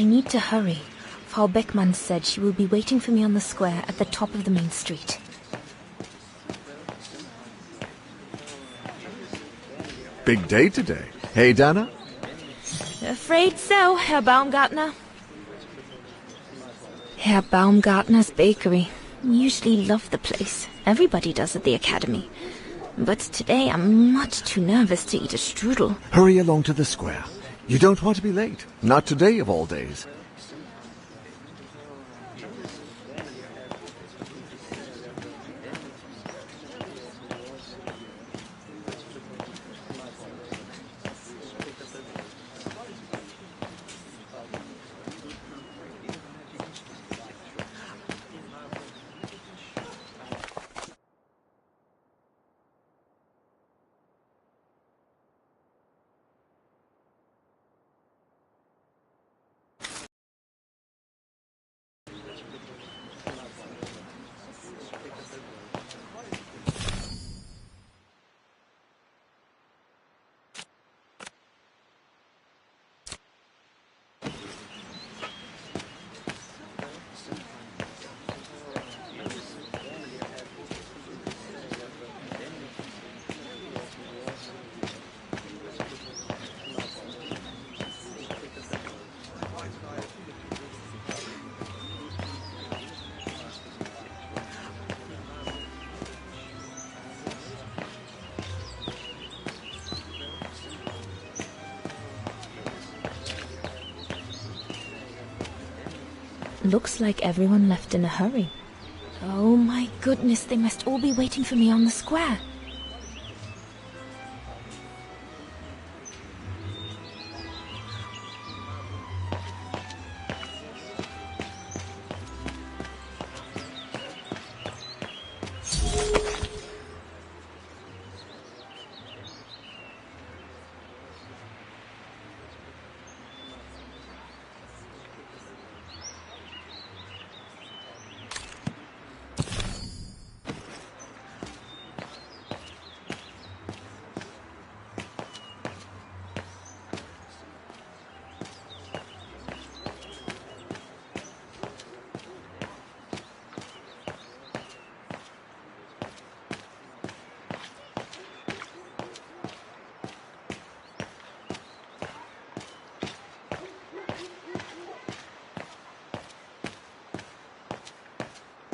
I need to hurry. Frau Beckmann said she will be waiting for me on the square at the top of the main street. Big day today. Hey, Dana? Afraid so, Herr Baumgartner. Herr Baumgartner's bakery. Usually love the place. Everybody does at the academy. But today I'm much too nervous to eat a strudel. Hurry along to the square. You don't want to be late. Not today of all days. Looks like everyone left in a hurry. Oh my goodness, they must all be waiting for me on the square.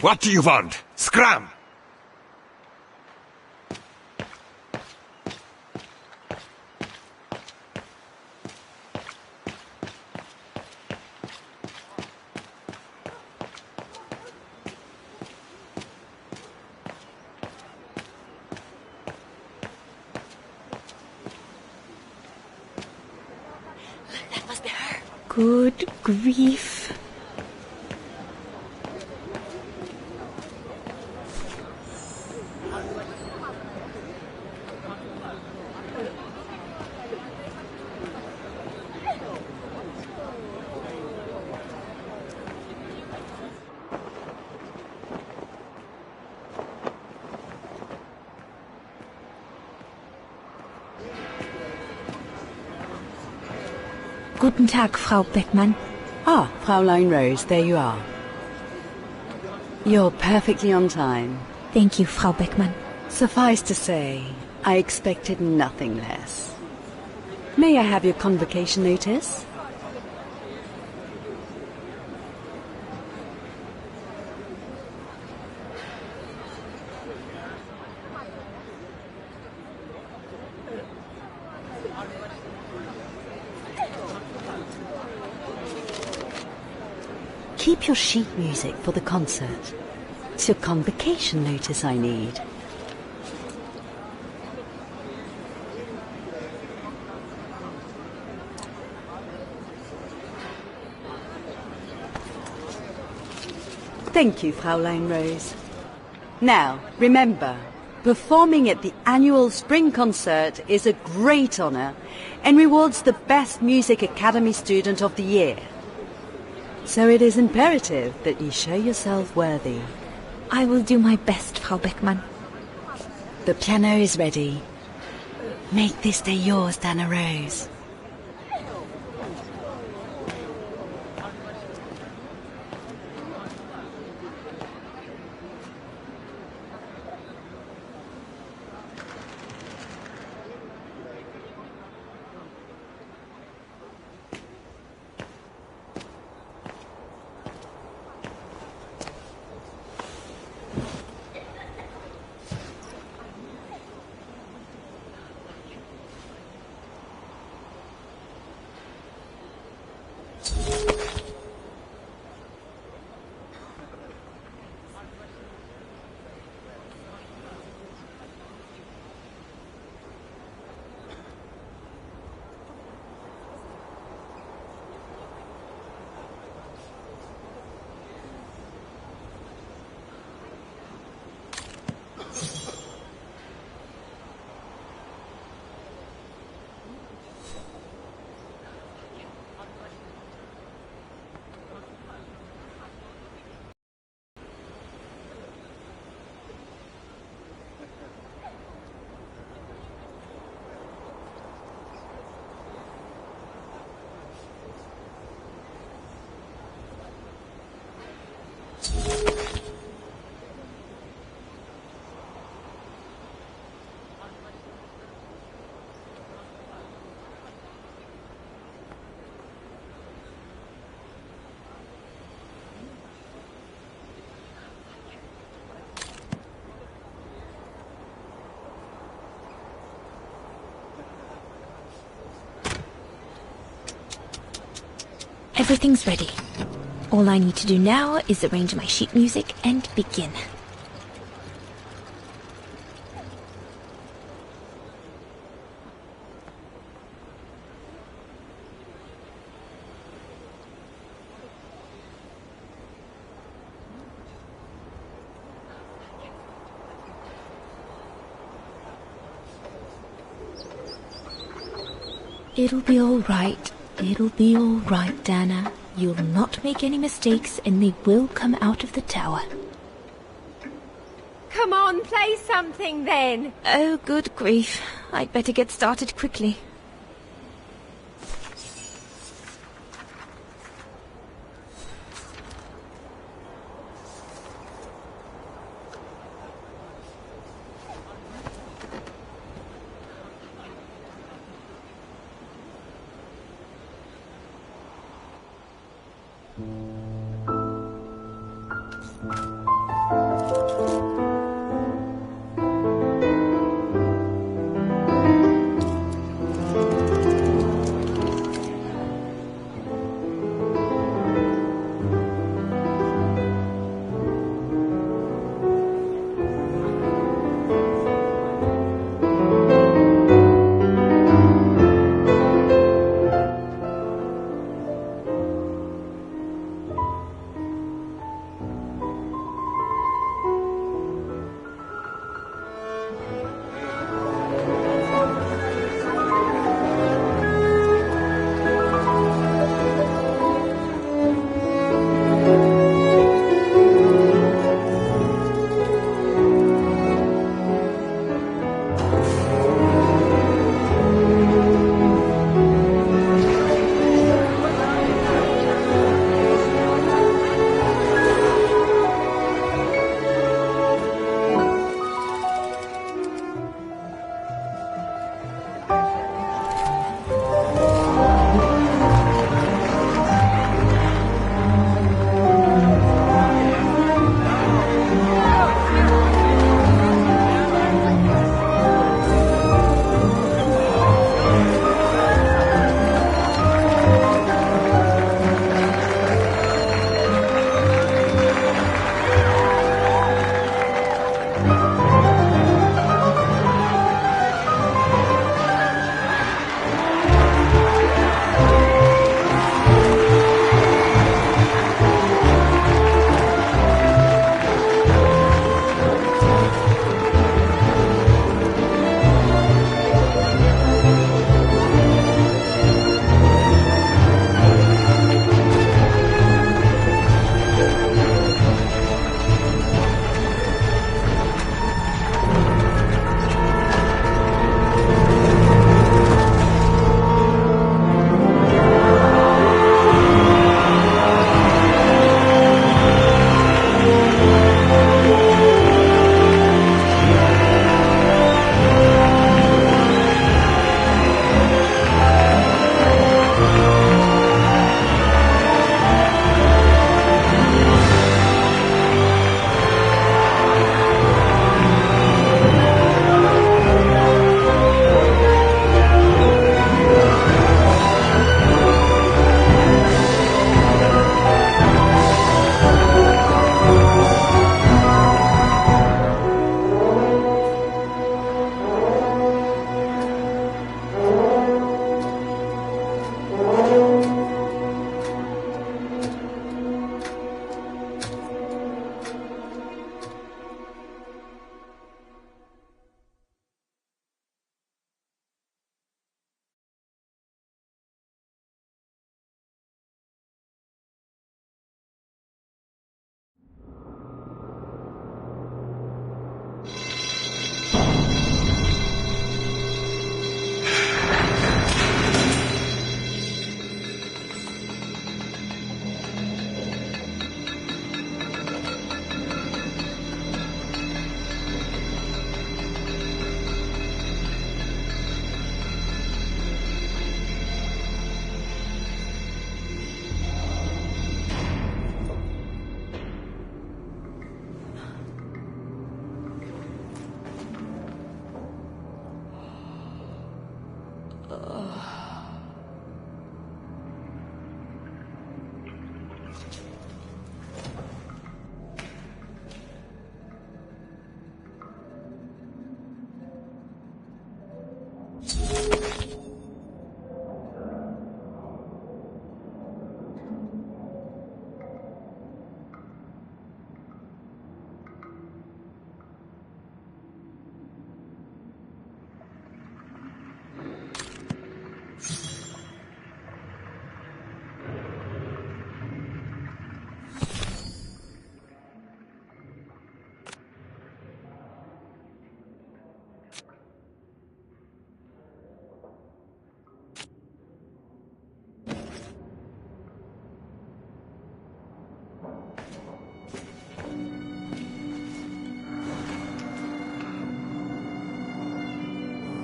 What do you want? Scram! That must be her. Good grief. Guten Tag, Frau Beckmann. Ah, Fräulein Rose, there you are. You're perfectly on time. Thank you, Frau Beckmann. Suffice to say, I expected nothing less. May I have your convocation notice? Keep your sheet music for the concert. It's your convocation notice I need. Thank you, Fräulein Rose. Now, remember, performing at the annual spring concert is a great honor and rewards the best Music Academy student of the year. So it is imperative that you show yourself worthy. I will do my best, Frau Beckmann. The piano is ready. Make this day yours, Dana Rose. Everything's ready. All I need to do now is arrange my sheet music and begin. It'll be all right. It'll be all right, Dana. You'll not make any mistakes, and they will come out of the tower. Come on, play something then. Oh, good grief. I'd better get started quickly.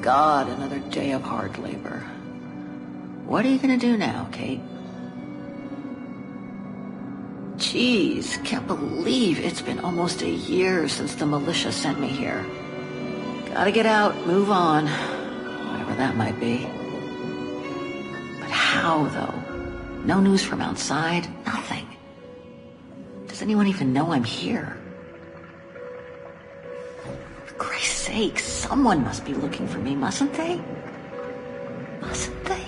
God, another day of hard labor. What are you gonna do now, Kate? Jeez, can't believe it's been almost a year since the militia sent me here. Gotta get out, move on, whatever that might be. But how, though? No news from outside, nothing. Does anyone even know I'm here? For Christ's sake, someone must be looking for me, mustn't they? Mustn't they?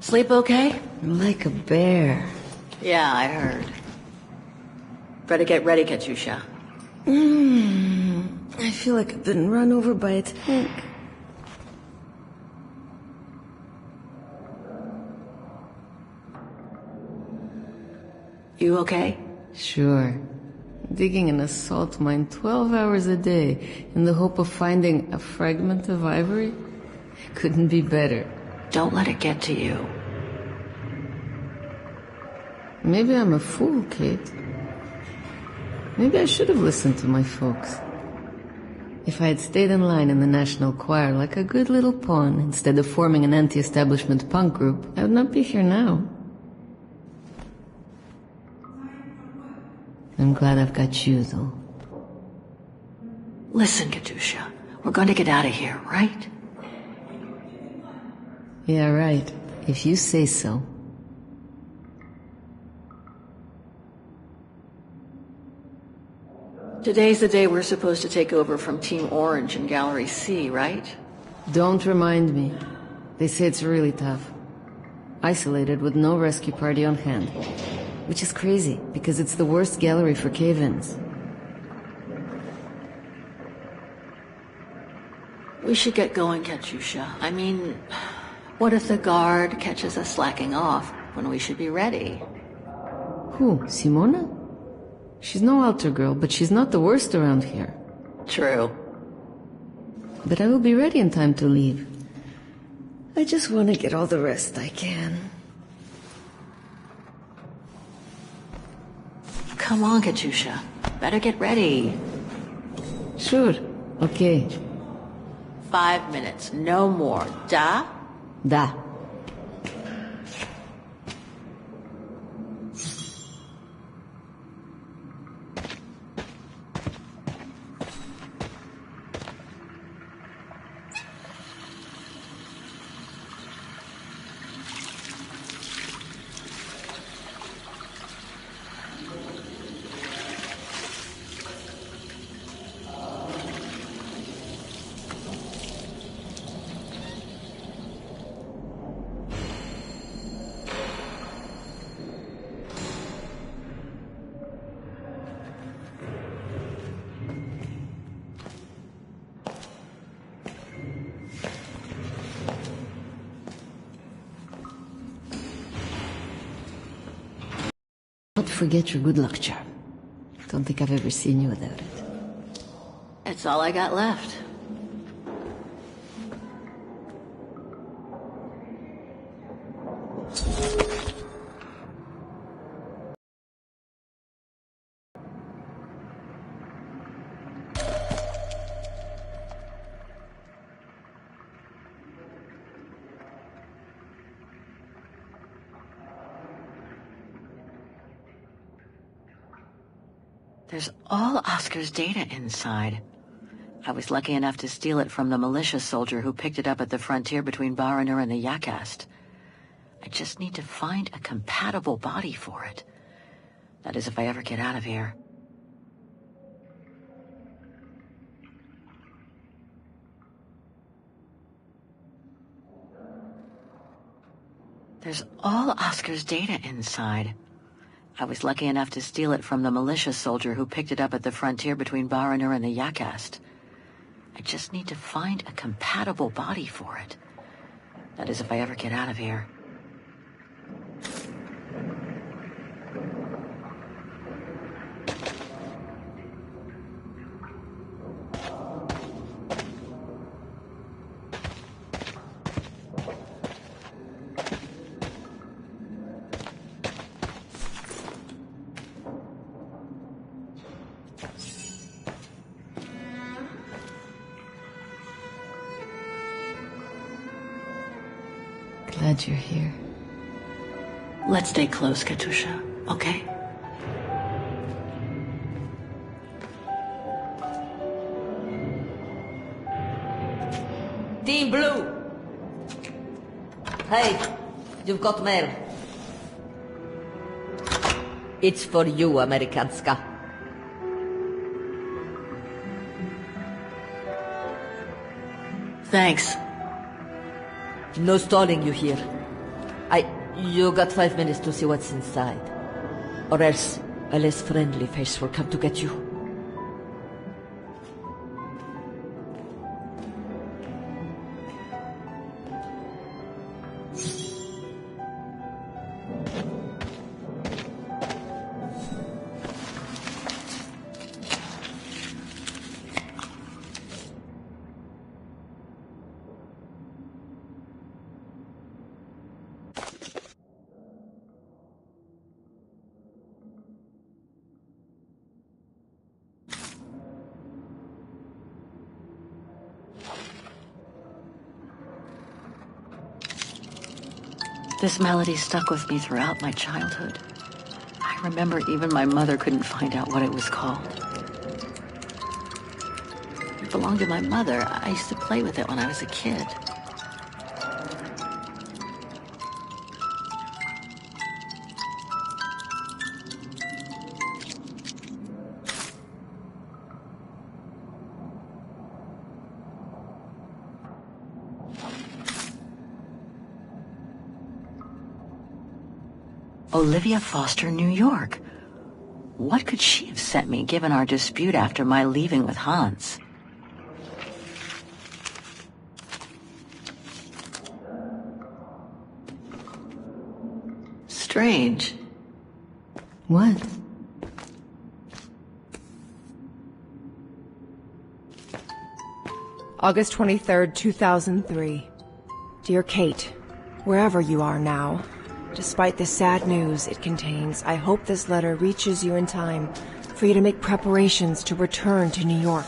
Sleep okay? Like a bear. Yeah, I heard. Better get ready, Katyusha. I feel like I've been run over by a tank. You okay? Sure. Digging an assault mine 12 hours a day in the hope of finding a fragment of ivory? Couldn't be better. Don't let it get to you. Maybe I'm a fool, Kate. Maybe I should have listened to my folks. If I had stayed in line in the National Choir like a good little pawn instead of forming an anti-establishment punk group, I would not be here now. I'm glad I've got you, though. Listen, Katyusha, we're going to get out of here, right? Yeah, right. If you say so. Today's the day we're supposed to take over from Team Orange in Gallery C, right? Don't remind me. They say it's really tough. Isolated with no rescue party on hand. Which is crazy, because it's the worst gallery for cave-ins. We should get going, Katyusha. I mean, what if the guard catches us slacking off when we should be ready? Who, Simona? She's no altar girl, but she's not the worst around here. True. But I will be ready in time to leave. I just want to get all the rest I can. Come on, Katyusha. Better get ready. Sure. Okay. 5 minutes, no more. Da? Da. Don't forget your good luck charm. Don't think I've ever seen you without it. It's all I got left. There's all Oscar's data inside. I was lucky enough to steal it from the militia soldier who picked it up at the frontier between Baranur and the Yakast. I just need to find a compatible body for it. That is, if I ever get out of here. There's all Oscar's data inside. I was lucky enough to steal it from the militia soldier who picked it up at the frontier between Baranur and the Yakast. I just need to find a compatible body for it. That is, if I ever get out of here. Glad you're here. Let's stay close, Katusha, okay? Team Blue! Hey, you've got mail. It's for you, Amerikanska. Thanks. No stalling you here. You got 5 minutes to see what's inside. Or else a less friendly face will come to get you. This melody stuck with me throughout my childhood. I remember even my mother couldn't find out what it was called. It belonged to my mother. I used to play with it when I was a kid. Olivia Foster, New York. What could she have sent me given our dispute after my leaving with Hans? Strange. What? August 23rd, 2003. Dear Kate, wherever you are now, despite the sad news it contains, I hope this letter reaches you in time for you to make preparations to return to New York.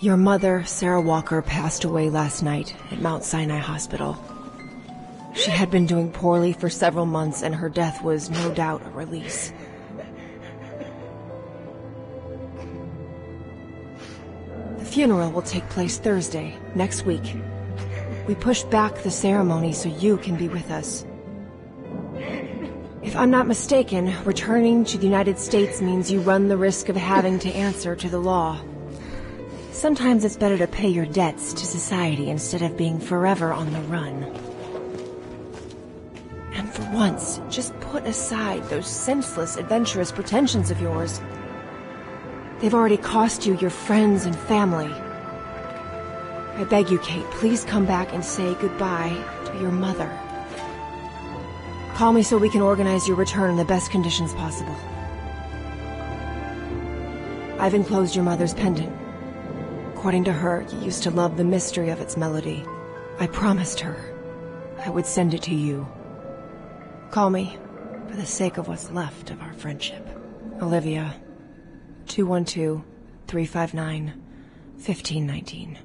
Your mother, Sarah Walker, passed away last night at Mount Sinai Hospital. She had been doing poorly for several months, and her death was no doubt a release. The funeral will take place Thursday, next week. We pushed back the ceremony so you can be with us. If I'm not mistaken, returning to the United States means you run the risk of having to answer to the law. Sometimes it's better to pay your debts to society instead of being forever on the run. And for once, just put aside those senseless, adventurous pretensions of yours. They've already cost you your friends and family. I beg you, Kate, please come back and say goodbye to your mother. Call me so we can organize your return in the best conditions possible. I've enclosed your mother's pendant. According to her, you used to love the mystery of its melody. I promised her I would send it to you. Call me for the sake of what's left of our friendship. Olivia, 212-359-1519.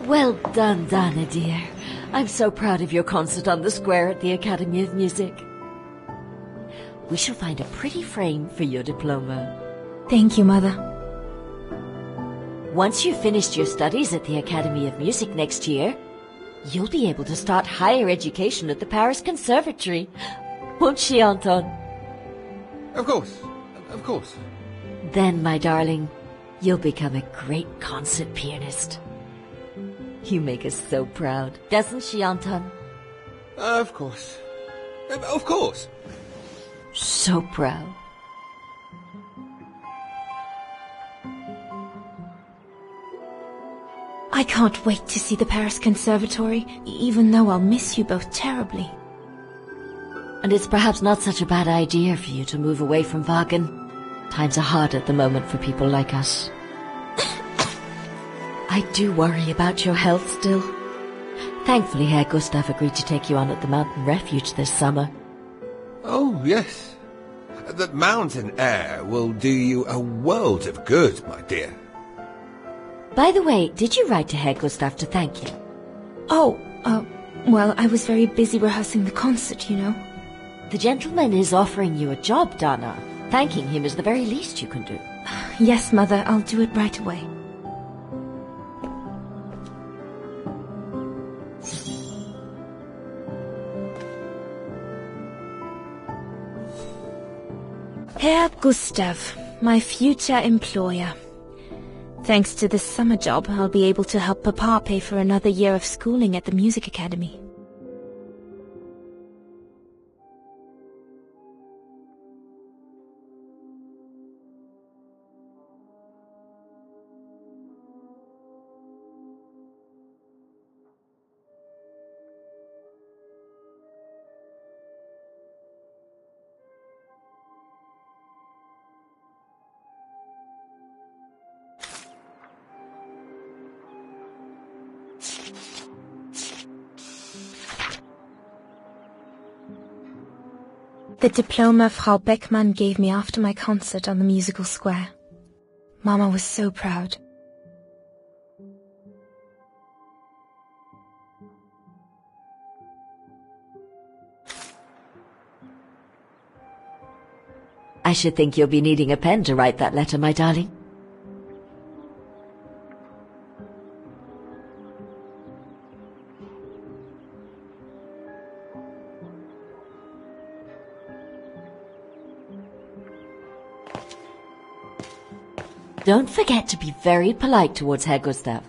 Well done, Donna, dear. I'm so proud of your concert on the square at the Academy of Music. We shall find a pretty frame for your diploma. Thank you, Mother. Once you've finished your studies at the Academy of Music next year, you'll be able to start higher education at the Paris Conservatory. Won't she, Anton? Of course. Of course. Then, my darling, you'll become a great concert pianist. You make us so proud, doesn't she, Anton? Of course. Of course. So proud. I can't wait to see the Paris Conservatory, even though I'll miss you both terribly. And it's perhaps not such a bad idea for you to move away from Wagen. Times are hard at the moment for people like us. I do worry about your health still. Thankfully, Herr Gustav agreed to take you on at the mountain refuge this summer. Oh, yes. The mountain air will do you a world of good, my dear. By the way, did you write to Herr Gustav to thank him? Oh, well, I was very busy rehearsing the concert, you know. The gentleman is offering you a job, Donna. Thanking him is the very least you can do. Yes, Mother, I'll do it right away. Herr Gustav, my future employer. Thanks to this summer job, I'll be able to help Papa pay for another year of schooling at the music academy. The diploma Frau Beckmann gave me after my concert on the musical square. Mama was so proud. I should think you'll be needing a pen to write that letter, my darling. Don't forget to be very polite towards Herr Gustav.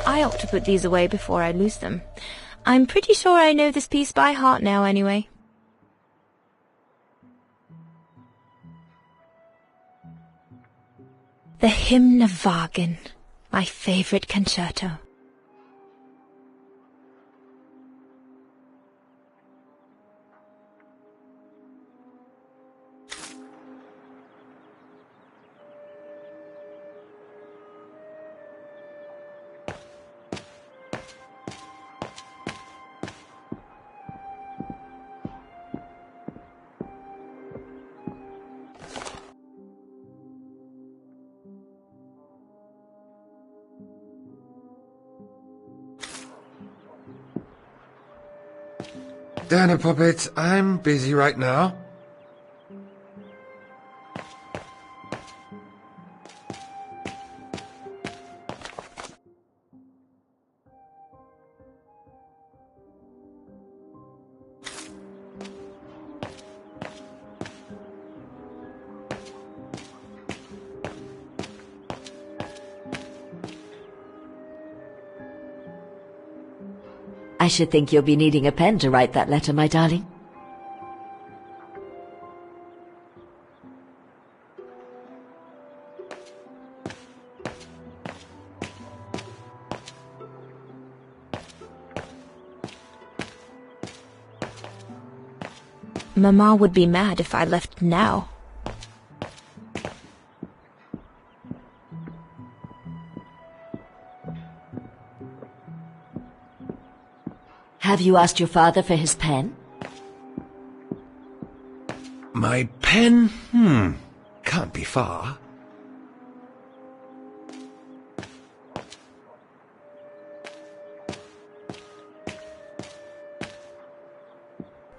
I ought to put these away before I lose them. I'm pretty sure I know this piece by heart now, anyway. The Hymn of Wagen, my favorite concerto. Dinner, Puppet. I'm busy right now. I should think you'll be needing a pen to write that letter, my darling. Mama would be mad if I left now. Have you asked your father for his pen? My pen? Can't be far.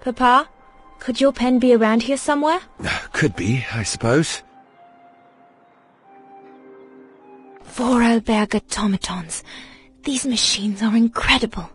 Papa, could your pen be around here somewhere? Could be, I suppose. 4-Alberg automatons. These machines are incredible.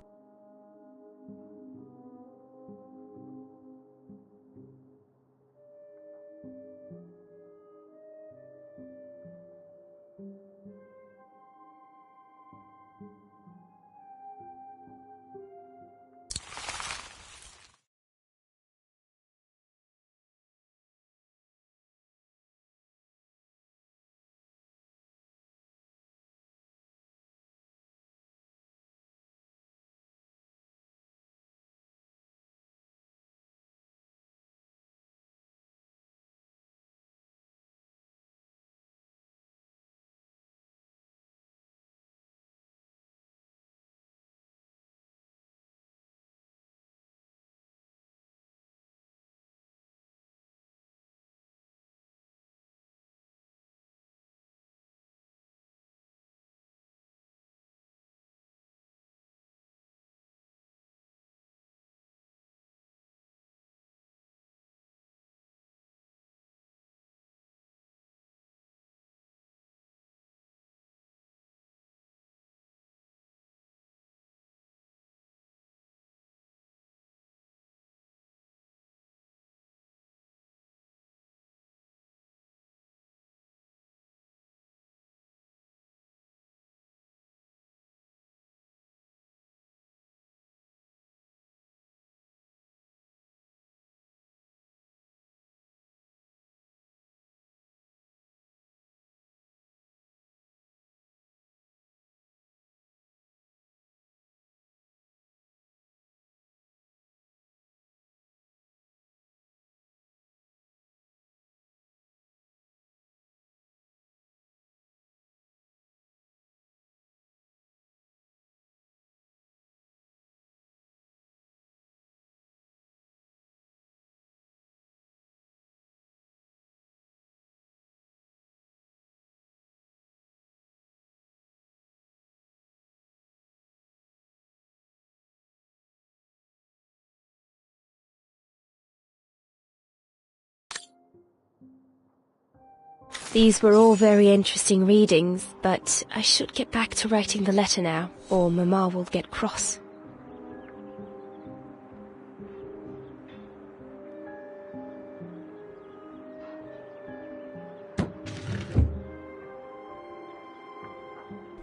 These were all very interesting readings, but I should get back to writing the letter now, or Mama will get cross.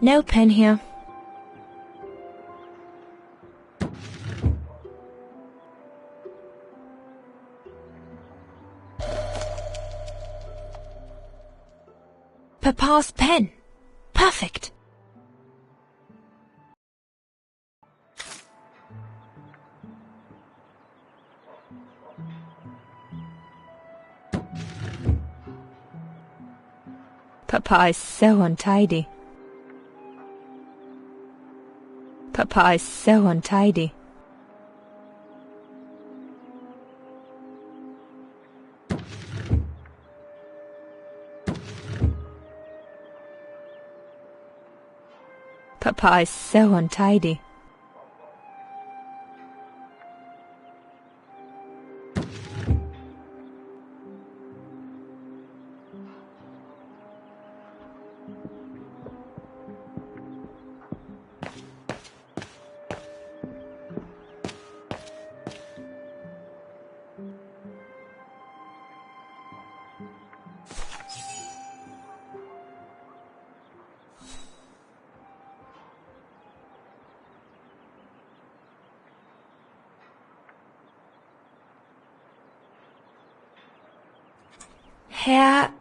No pen here. Papa's pen. Perfect. Papa is so untidy. Papa is so untidy. Papa is so untidy. Herr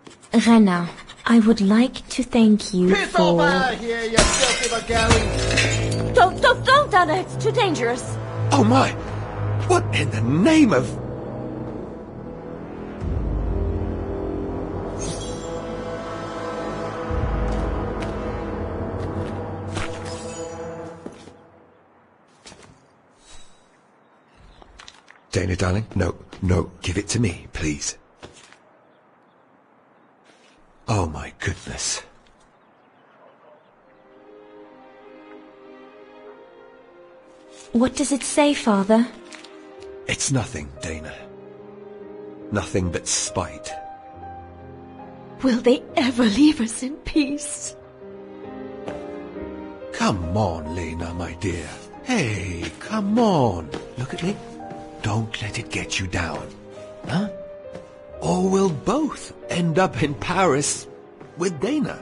Renner, I would like to thank you Piss for... off out of here, you filthy Bulgarian! Don't, Anna, it's too dangerous. Oh my! What in the name of... Dana, darling, no, give it to me, please. Oh my goodness. What does it say, Father? It's nothing, Dana. Nothing but spite. Will they ever leave us in peace? Come on, Lena, my dear. Hey, come on. Look at me. Don't let it get you down. Huh? Or we'll both end up in Paris with Dana.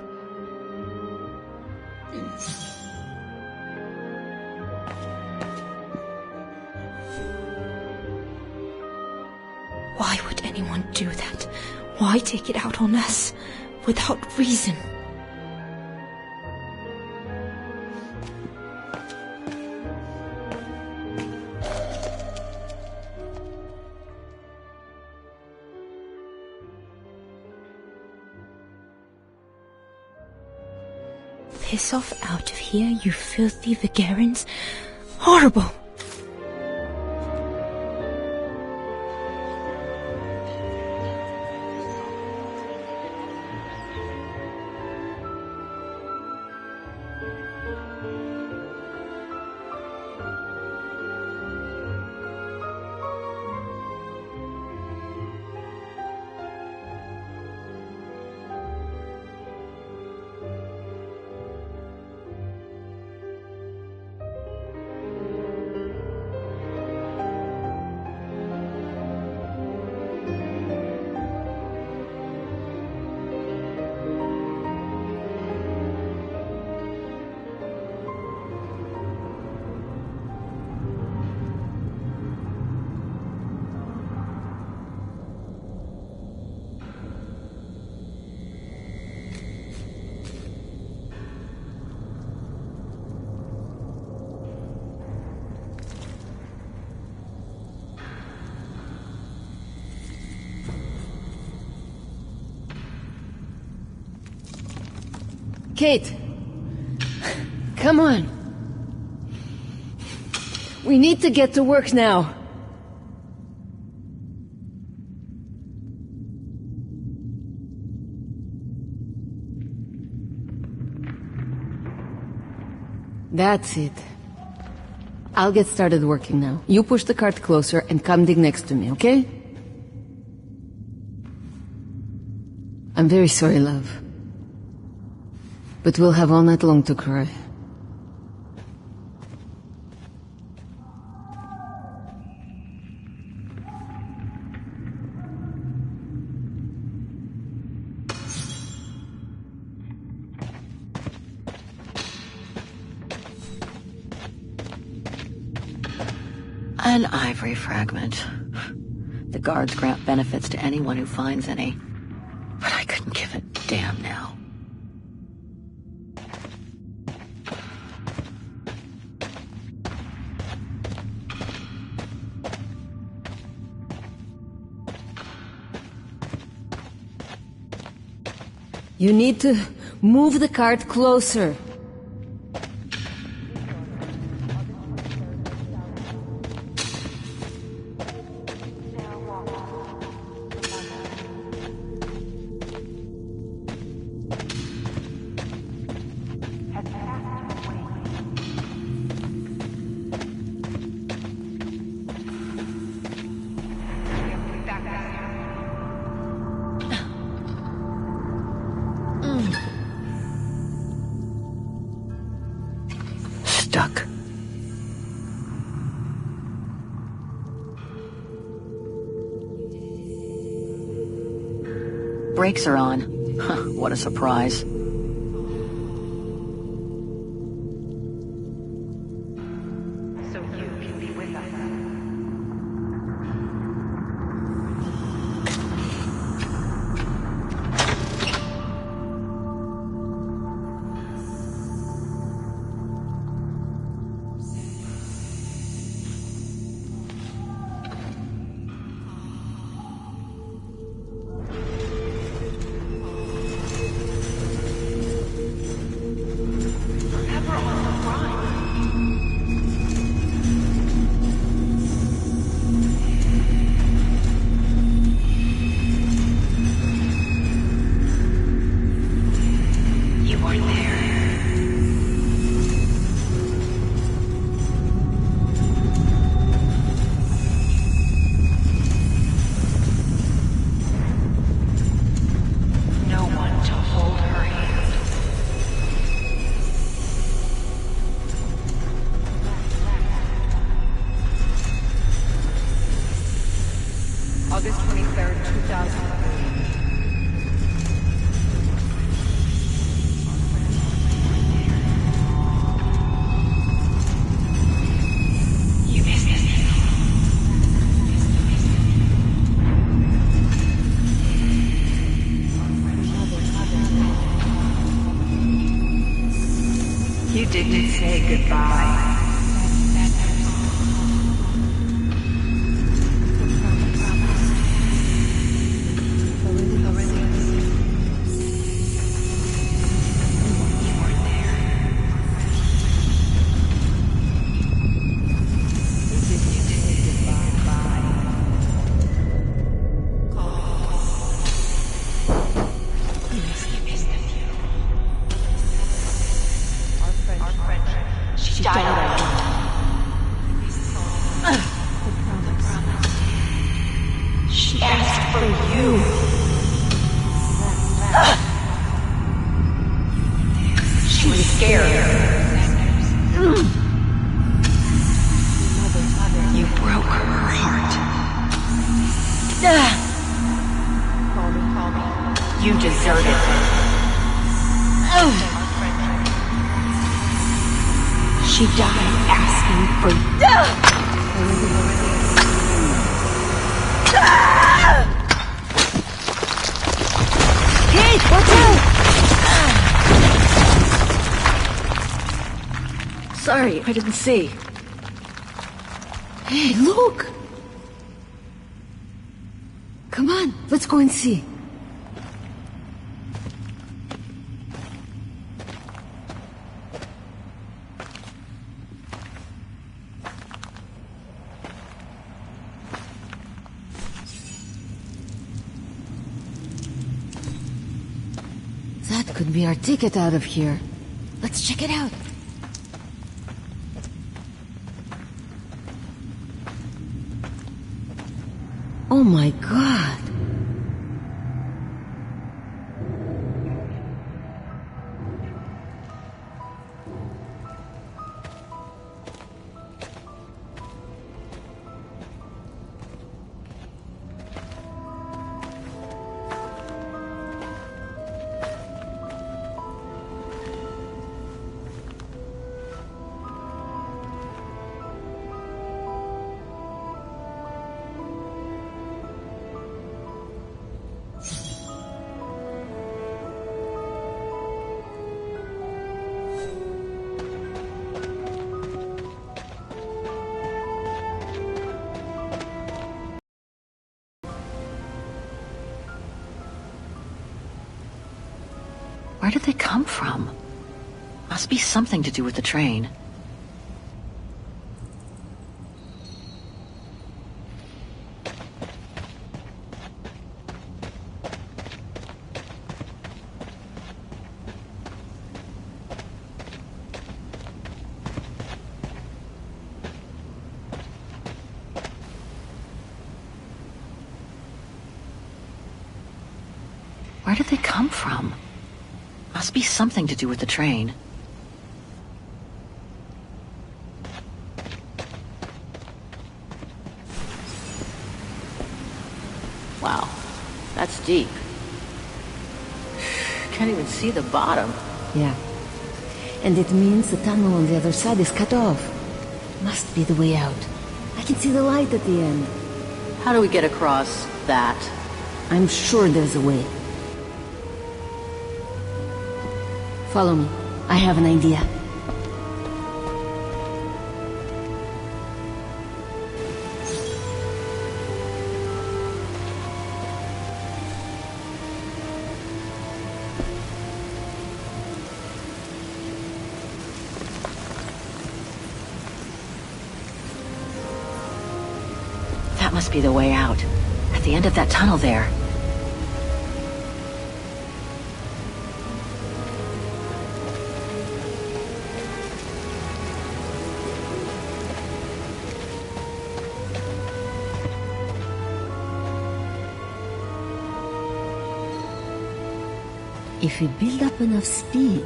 Why would anyone do that? Why take it out on us? Without reason. Piss off out of here, you filthy Vagarans. Horrible! Kate! Come on! We need to get to work now! That's it. I'll get started working now. You push the cart closer and come dig next to me, okay? I'm very sorry, love. But we'll have all night long to cry. An ivory fragment. The guards grant benefits to anyone who finds any. But I couldn't give a damn now. You need to move the cart closer. Stuck. Brakes are on. Huh, what a surprise. So you can be with us. August 23rd, 2003. You didn't say goodbye. You deserted her. She died asking for... Kate, watch out! Sorry, I didn't see. Hey, look! Come on, let's go and see. That could be our ticket out of here. Let's check it out. Oh my God! Where did they come from? Must be something to do with the train. Where did they come from? Must be something to do with the train. Wow, that's deep. Can't even see the bottom. Yeah. And it means the tunnel on the other side is cut off. Must be the way out. I can see the light at the end. How do we get across that? I'm sure there's a way. Follow me. I have an idea. That must be the way out. At the end of that tunnel there. If we build up enough speed,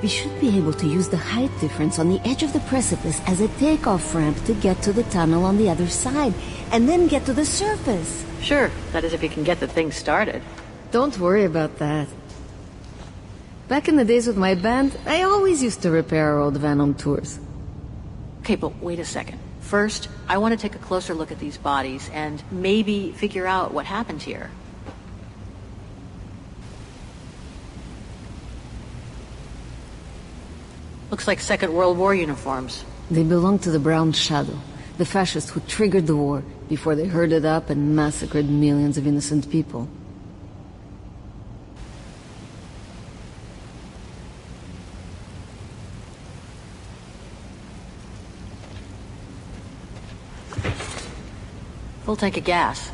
we should be able to use the height difference on the edge of the precipice as a takeoff ramp to get to the tunnel on the other side, and then get to the surface. Sure, that is if you can get the thing started. Don't worry about that. Back in the days with my band, I always used to repair our old van on tours. Okay, but wait a second. First, I want to take a closer look at these bodies and maybe figure out what happened here. Looks like Second World War uniforms. They belong to the Brown Shadow, the fascists who triggered the war before they herded up and massacred millions of innocent people. Full tank of gas.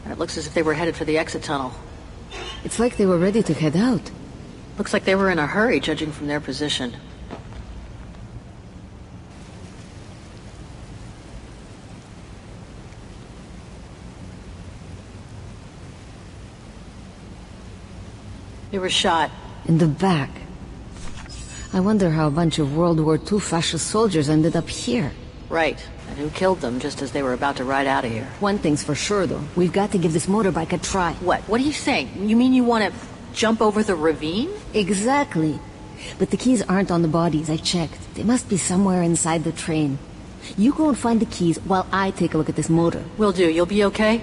And it looks as if they were headed for the exit tunnel. It's like they were ready to head out. Looks like they were in a hurry, judging from their position. They were shot. In the back. I wonder how a bunch of World War II fascist soldiers ended up here. Right. And who killed them just as they were about to ride out of here? One thing's for sure, though. We've got to give this motorbike a try. What? What are you saying? You mean you want to jump over the ravine? Exactly. But the keys aren't on the bodies, I checked. They must be somewhere inside the train. You go and find the keys while I take a look at this motor. Will do. You'll be okay?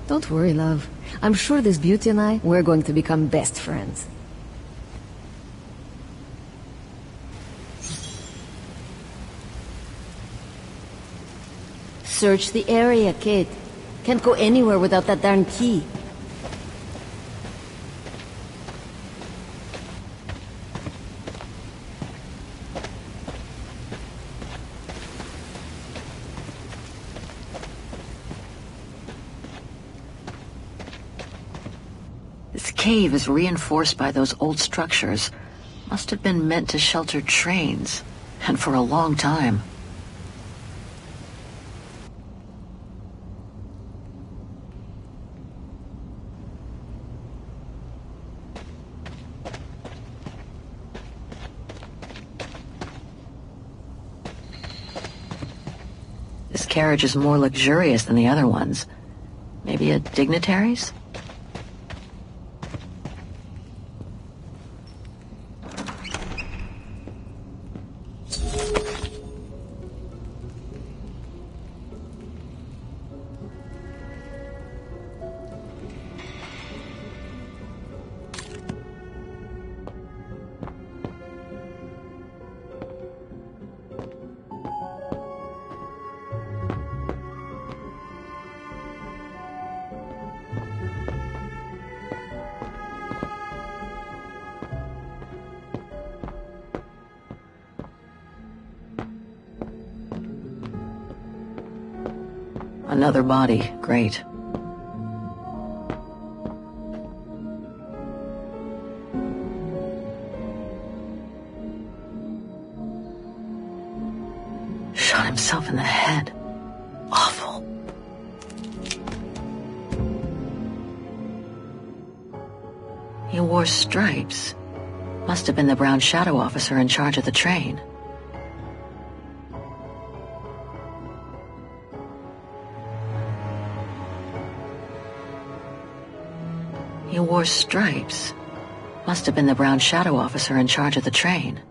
Don't worry, love. I'm sure this beauty and I, we're going to become best friends. Search the area, kid. Can't go anywhere without that darn key. This cave is reinforced by those old structures. Must have been meant to shelter trains. And for a long time. This carriage is more luxurious than the other ones. Maybe a dignitary's? Another body. Great. Shot himself in the head. Awful. He wore stripes. Must have been the Brown Shadow officer in charge of the train. He wore stripes. Must have been the Brown Shadow officer in charge of the train.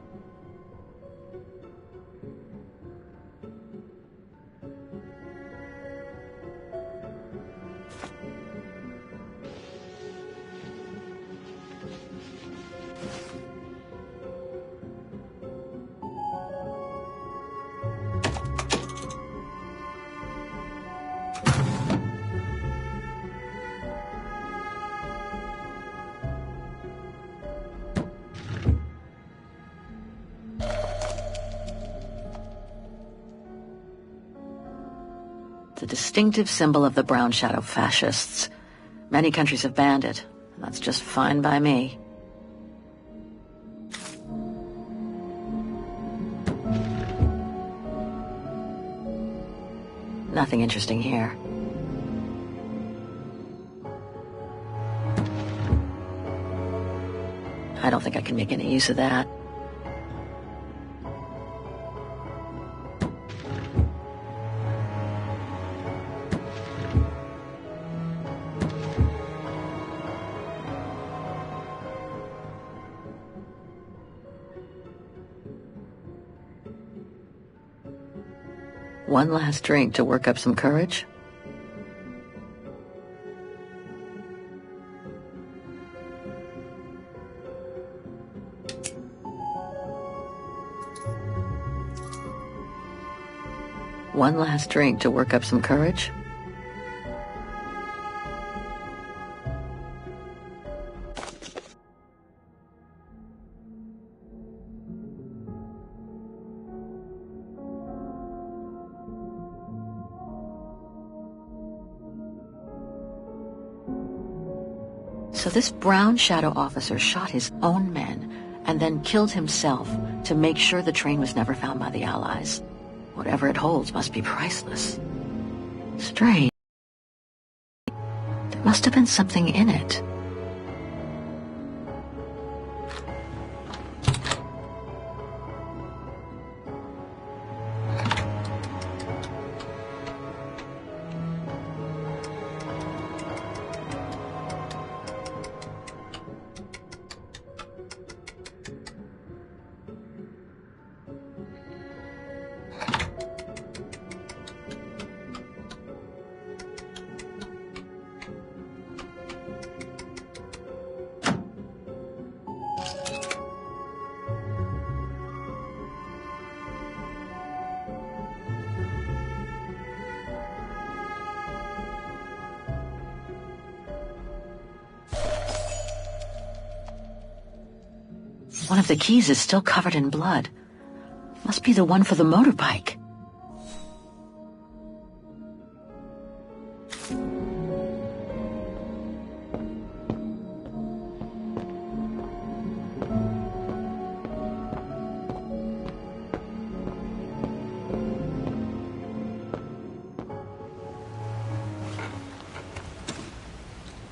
The distinctive symbol of the Brown Shadow fascists. Many countries have banned it, and that's just fine by me. Nothing interesting here. I don't think I can make any use of that. One last drink to work up some courage? One last drink to work up some courage? So this Brown Shadow officer shot his own men and then killed himself to make sure the train was never found by the Allies. Whatever it holds must be priceless. Strange. There must have been something in it. One of the keys is still covered in blood. Must be the one for the motorbike.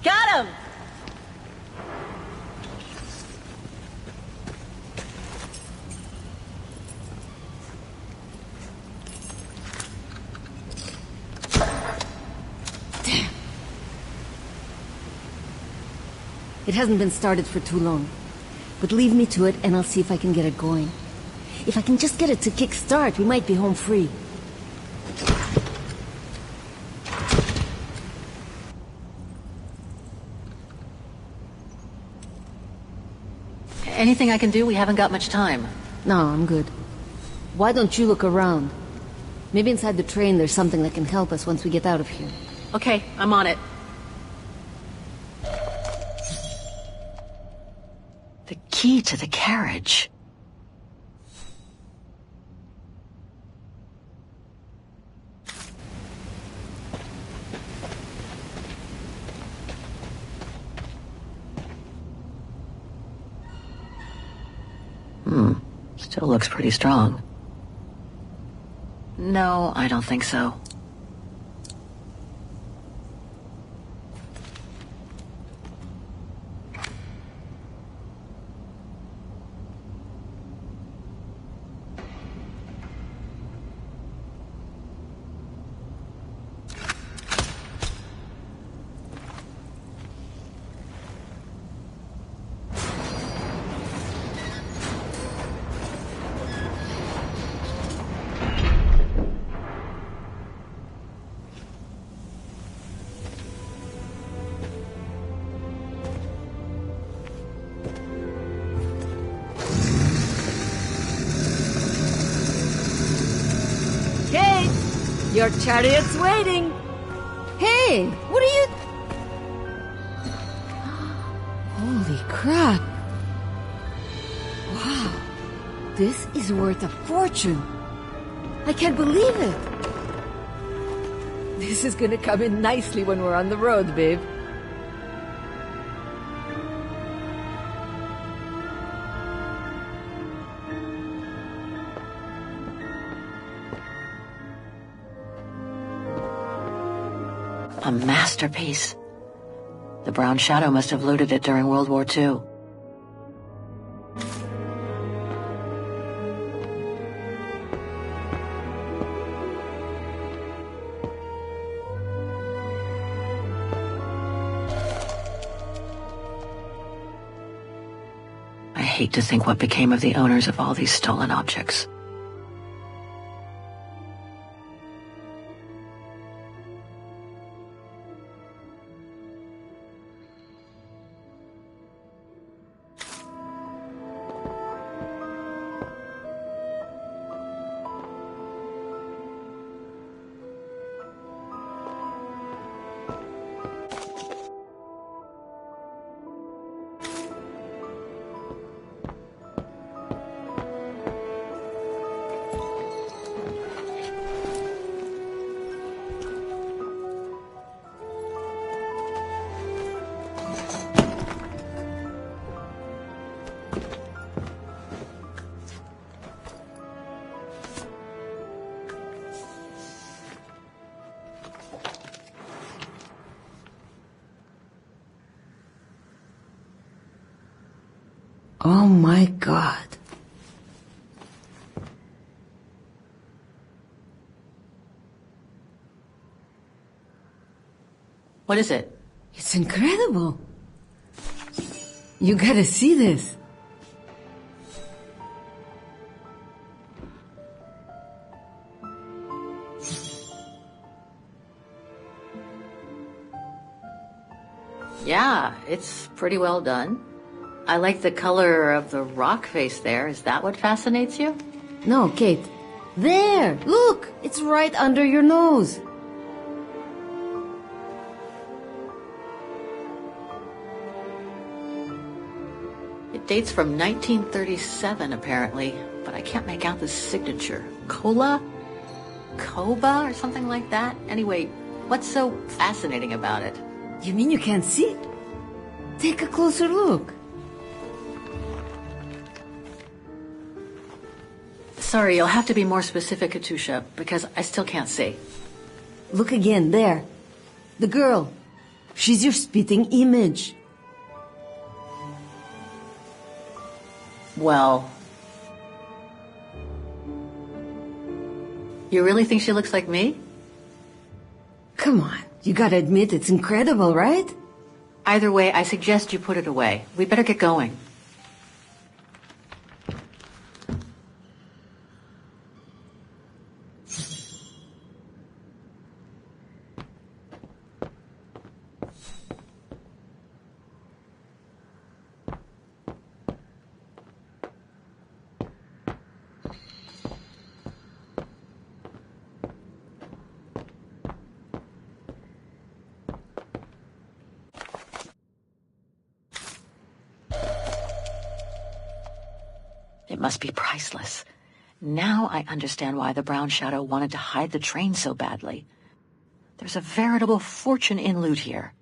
Got him! It hasn't been started for too long. But leave me to it and I'll see if I can get it going. If I can just get it to kick-start, we might be home free. Anything I can do? We haven't got much time. No, I'm good. Why don't you look around? Maybe inside the train there's something that can help us once we get out of here. Okay, I'm on it. The key to the carriage. Still looks pretty strong. No, I don't think so. Your chariot's waiting! Hey! What are you... Holy crap! Wow! This is worth a fortune! I can't believe it! This is gonna come in nicely when we're on the road, babe. A masterpiece. The Brown Shadow must have looted it during World War II. I hate to think what became of the owners of all these stolen objects. Oh my God. What is it? It's incredible. You gotta see this. Yeah, it's pretty well done. I like the color of the rock face there. Is that what fascinates you? No, Kate. There! Look! It's right under your nose. It dates from 1937, apparently, but I can't make out the signature. Cola? Koba or something like that? Anyway, what's so fascinating about it? You mean you can't see? Take a closer look. Sorry, you'll have to be more specific, Katusha, because I still can't see. Look again, there. The girl. She's your spitting image. Well... You really think she looks like me? Come on, you gotta admit it's incredible, right? Either way, I suggest you put it away. We better get going. It must be priceless. Now I understand why the Brown Shadow wanted to hide the train so badly. There's a veritable fortune in loot here.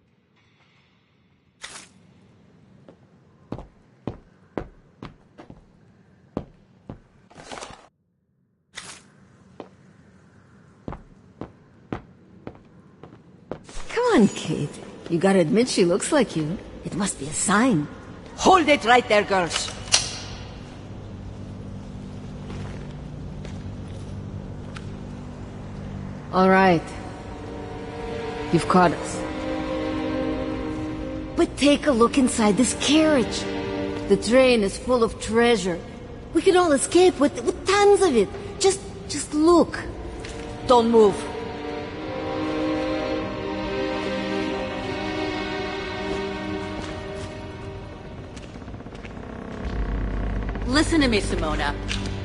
Come on, Kate. You gotta admit she looks like you. It must be a sign. Hold it right there, girls. All right. You've caught us. But take a look inside this carriage. The train is full of treasure. We can all escape with tons of it. Just look. Don't move. Listen to me, Simona.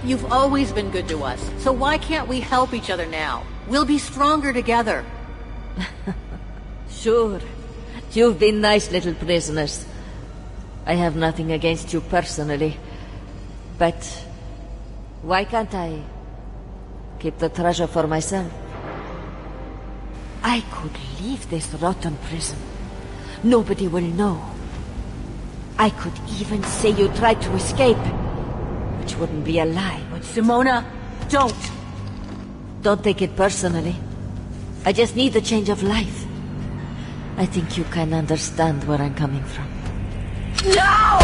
You've always been good to us, so why can't we help each other now? We'll be stronger together. Sure. You've been nice little prisoners. I have nothing against you personally. But why can't I keep the treasure for myself? I could leave this rotten prison. Nobody will know. I could even say you tried to escape, which wouldn't be a lie. But Simona, don't! Don't take it personally. I just need a change of life. I think you can understand where I'm coming from. No!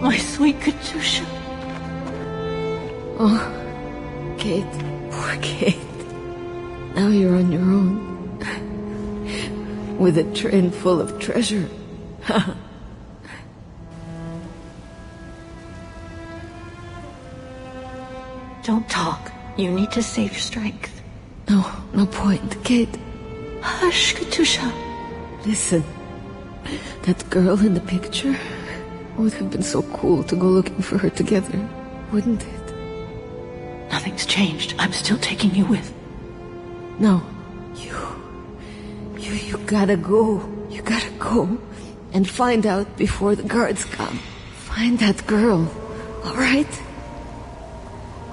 My sweet Katusha. Oh, Kate. Poor Kate. Now you're on your own. With a train full of treasure. Don't talk. You need to save your strength. No point, Kate. Hush, Katusha. Listen. That girl in the picture would have been so cool to go looking for her together, wouldn't it? Nothing's changed. I'm still taking you with. No. You gotta go. You gotta go and find out before the guards come. Find that girl, all right?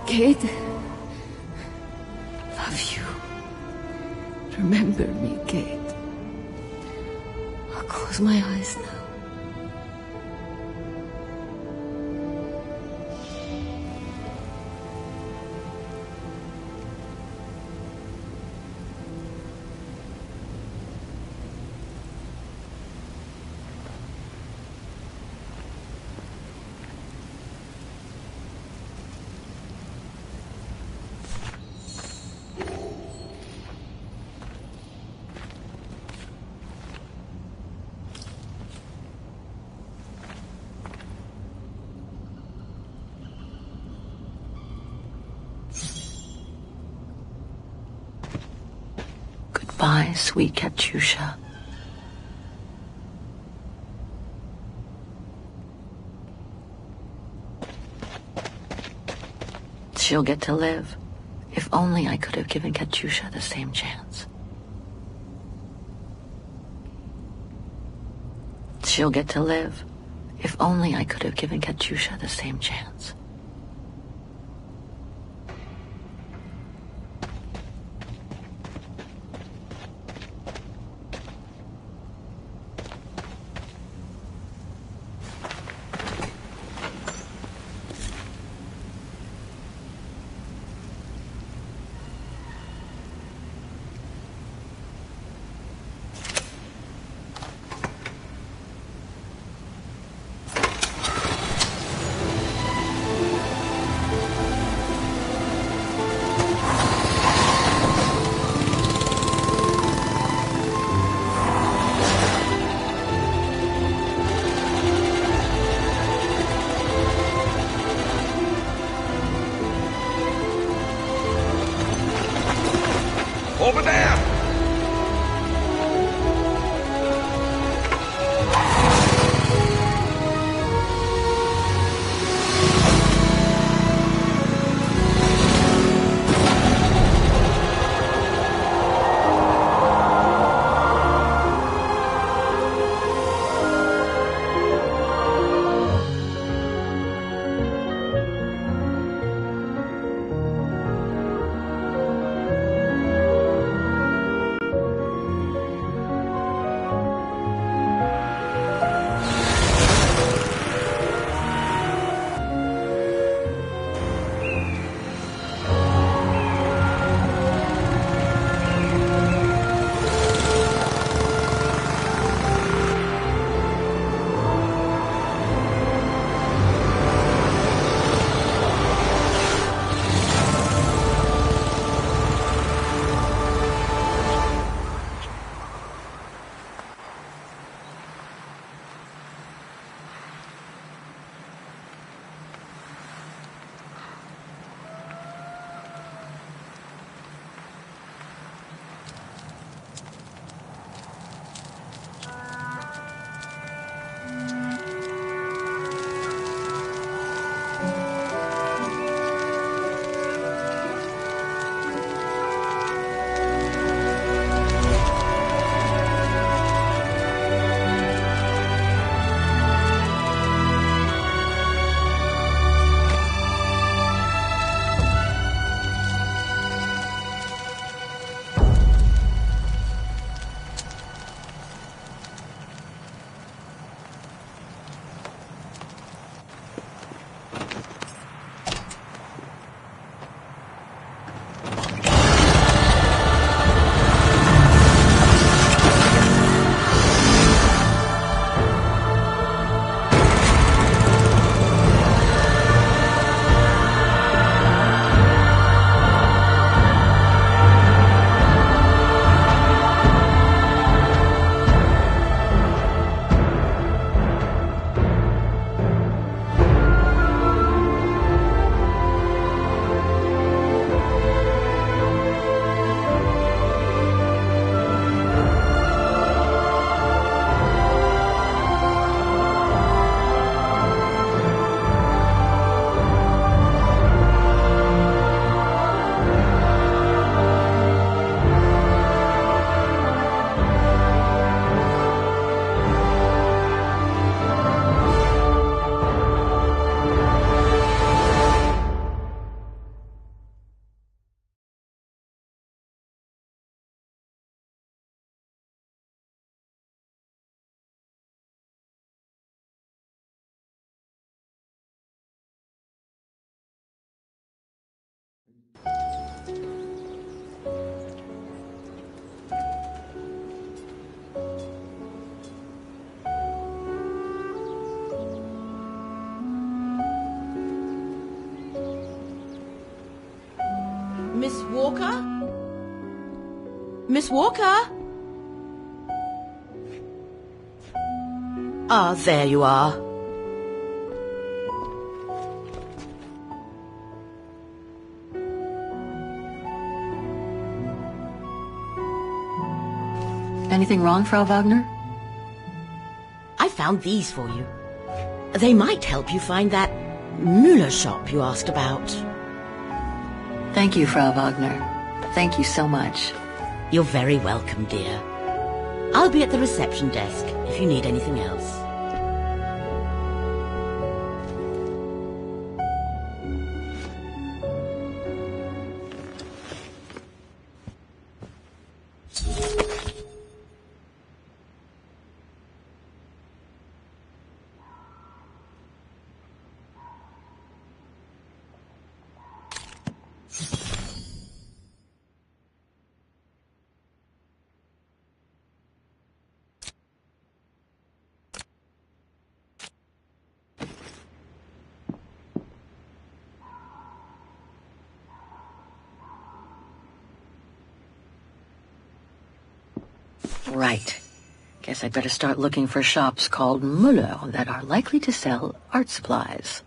Kate? Love you. Remember me, Kate. I'll close my eyes now. Goodbye, sweet Katyusha. She'll get to live. If only I could have given Katyusha the same chance. She'll get to live. If only I could have given Katyusha the same chance. Miss Walker? Ah, there you are. Anything wrong, Frau Wagner? I found these for you. They might help you find that Müller shop you asked about. Thank you, Frau Wagner. Thank you so much. You're very welcome, dear. I'll be at the reception desk if you need anything else. Right. Guess I'd better start looking for shops called Müller that are likely to sell art supplies.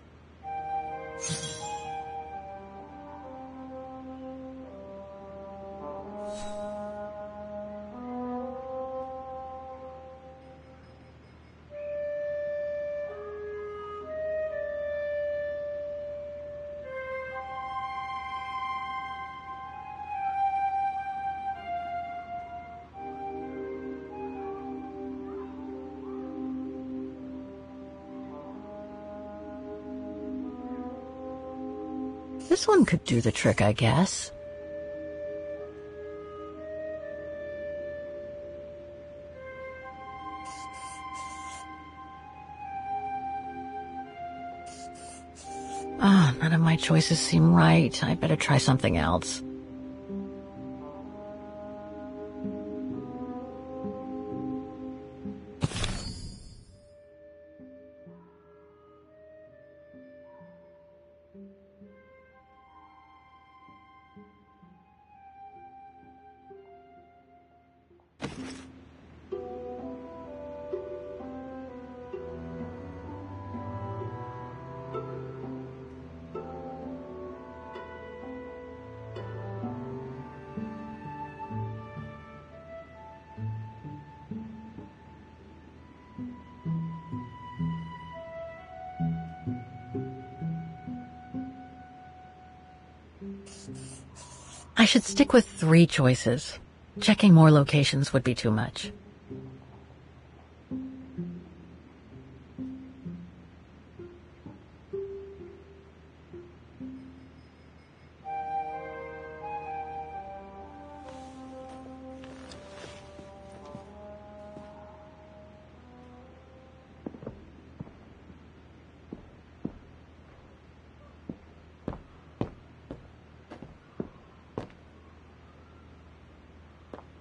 This one could do the trick, I guess. None of my choices seem right. I better try something else. I should stick with 3 choices. Checking more locations would be too much.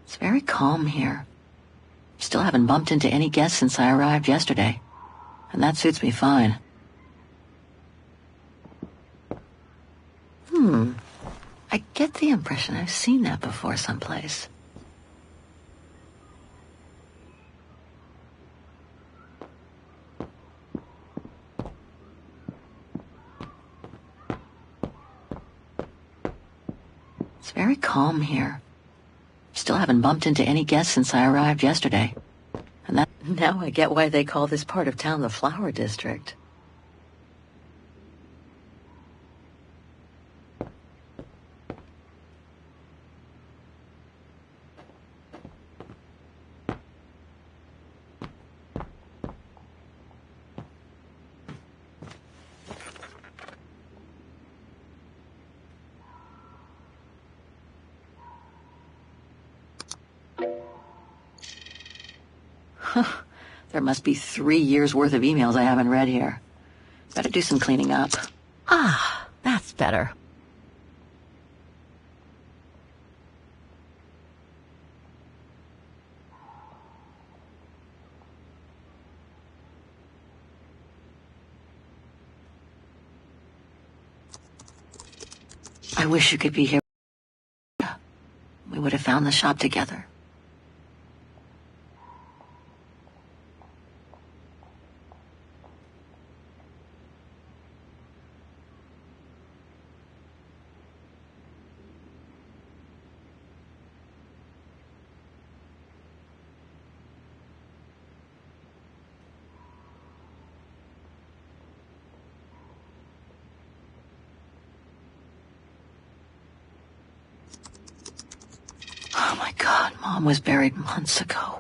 It's very calm here. Still haven't bumped into any guests since I arrived yesterday. And that suits me fine. I get the impression I've seen that before someplace. It's very calm here. Still haven't bumped into any guests since I arrived yesterday. And that now I get why they call this part of town the Flower District. There must be 3 years' worth of emails I haven't read here. Better do some cleaning up. That's better. I wish you could be here. We would have found found the shop together. Oh my God, Mom was buried months ago.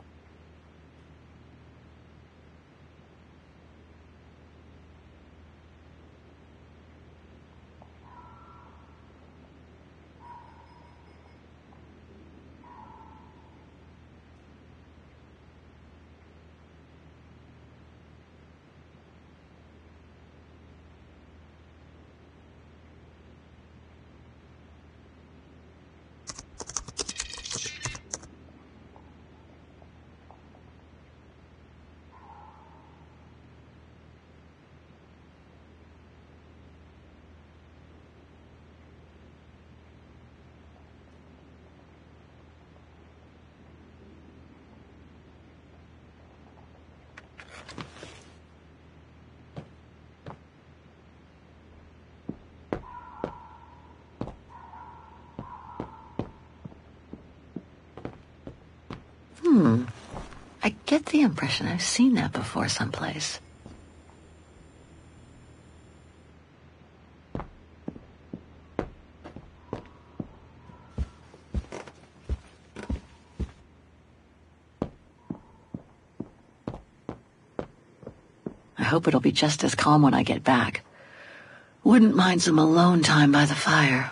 I get the impression I've seen that before someplace. I hope it'll be just as calm when I get back. Wouldn't mind some alone time by the fire.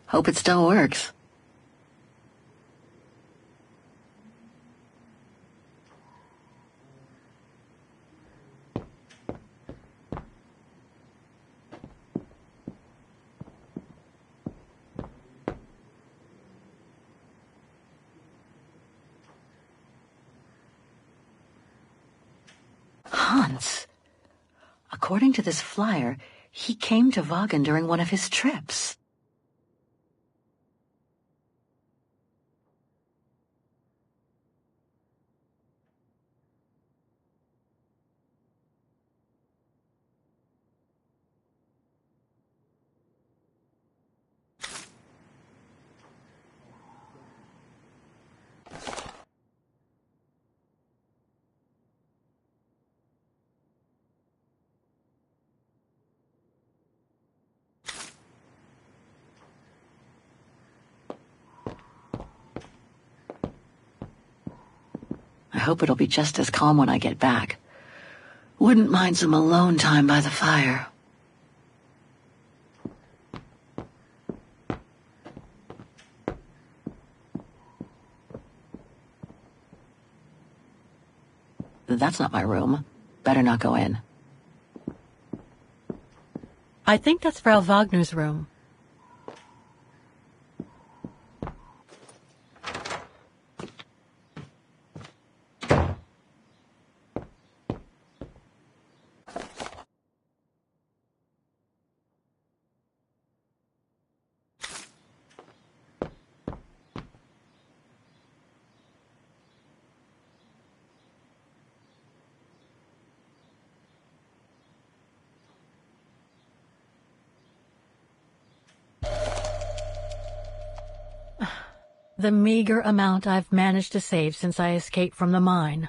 Hope it still works. Hans. According to this flyer, he came to Vaughan during one of his trips. I hope it'll be just as calm when I get back. Wouldn't mind some alone time by the fire. That's not my room. Better not go in. I think that's Frau Wagner's room. The meager amount I've managed to save since I escaped from the mine.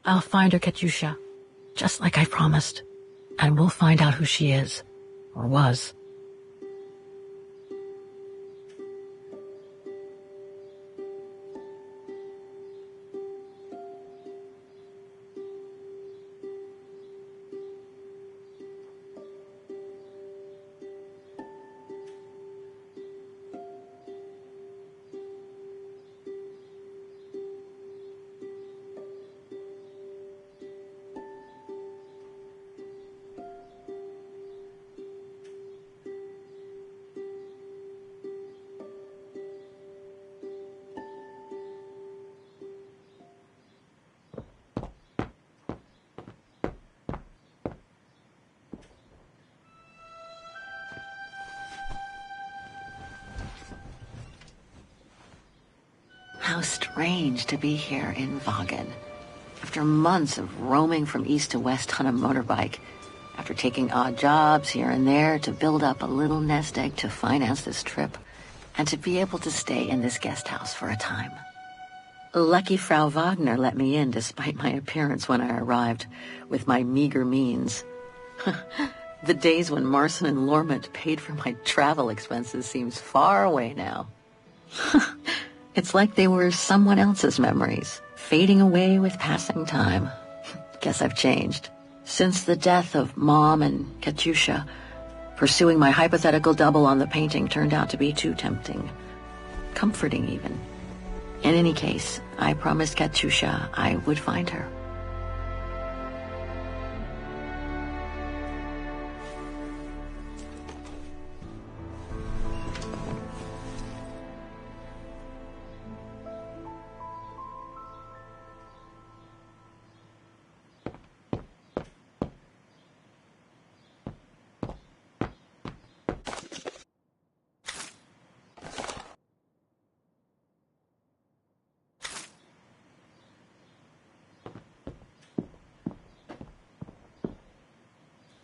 I'll find her, Katyusha, just like I promised, and we'll find out who she is, or was. how strange to be here in Vagen. After months of roaming from east to west on a motorbike, after taking odd jobs here and there to build up a little nest egg to finance this trip, and to be able to stay in this guest house for a time. Lucky Frau Wagner let me in despite my appearance when I arrived, with my meager means. The days when Marson and Lormont paid for my travel expenses seems far away now. It's like they were someone else's memories, fading away with passing time. Guess I've changed. Since the death of Mom and Katyusha, pursuing my hypothetical double on the painting turned out to be too tempting. Comforting, even. In any case, I promised Katyusha I would find her.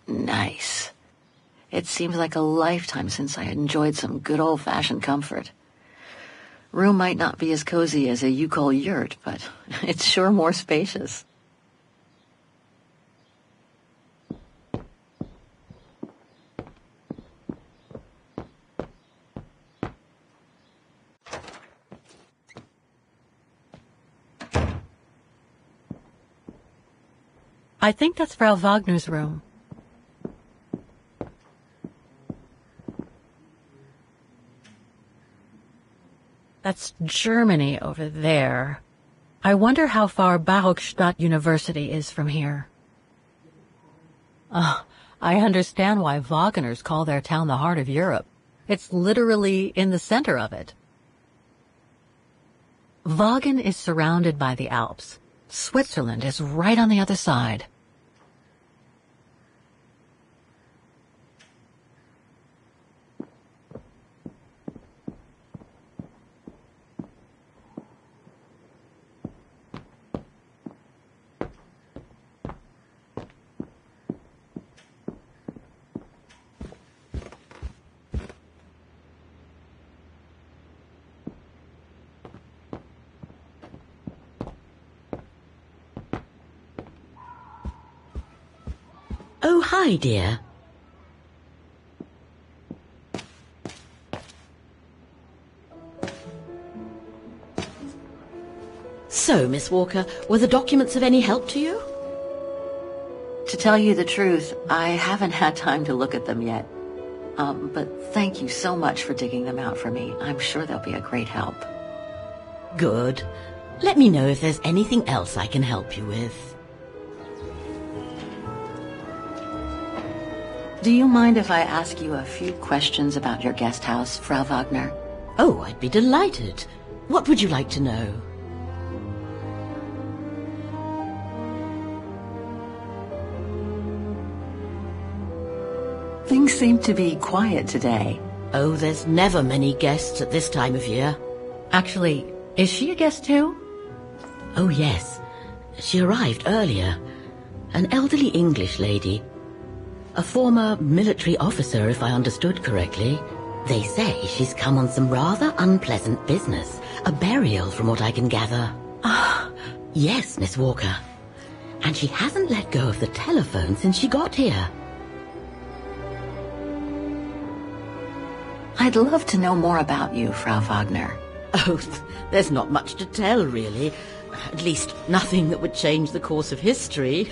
Nice. It seems like a lifetime since I enjoyed some good old-fashioned comfort. Room might not be as cozy as a Yukol yurt, but it's sure more spacious. I think that's Frau Wagner's room. That's Germany over there. I wonder how far Baruchstadt University is from here. I understand why Wagners call their town the heart of Europe. It's literally in the center of it. Vagen is surrounded by the Alps. Switzerland is right on the other side. Oh, hi, dear. So, Miss Walker, were the documents of any help to you? To tell you the truth, I haven't had time to look at them yet. But thank you so much for digging them out for me. I'm sure they'll be a great help. Good. Let me know if there's anything else I can help you with. Do you mind if I ask you a few questions about your guest house, Frau Wagner? Oh, I'd be delighted. What would you like to know? Things seem to be quiet today. Oh, there's never many guests at this time of year. Actually, is she a guest too? Oh, yes. She arrived earlier. An elderly English lady. A former military officer, if I understood correctly. They say she's come on some rather unpleasant business. A burial, from what I can gather. Yes, Miss Walker. And she hasn't let go of the telephone since she got here. I'd love to know more about you, Frau Wagner. Oh, there's not much to tell, really. At least, nothing that would change the course of history.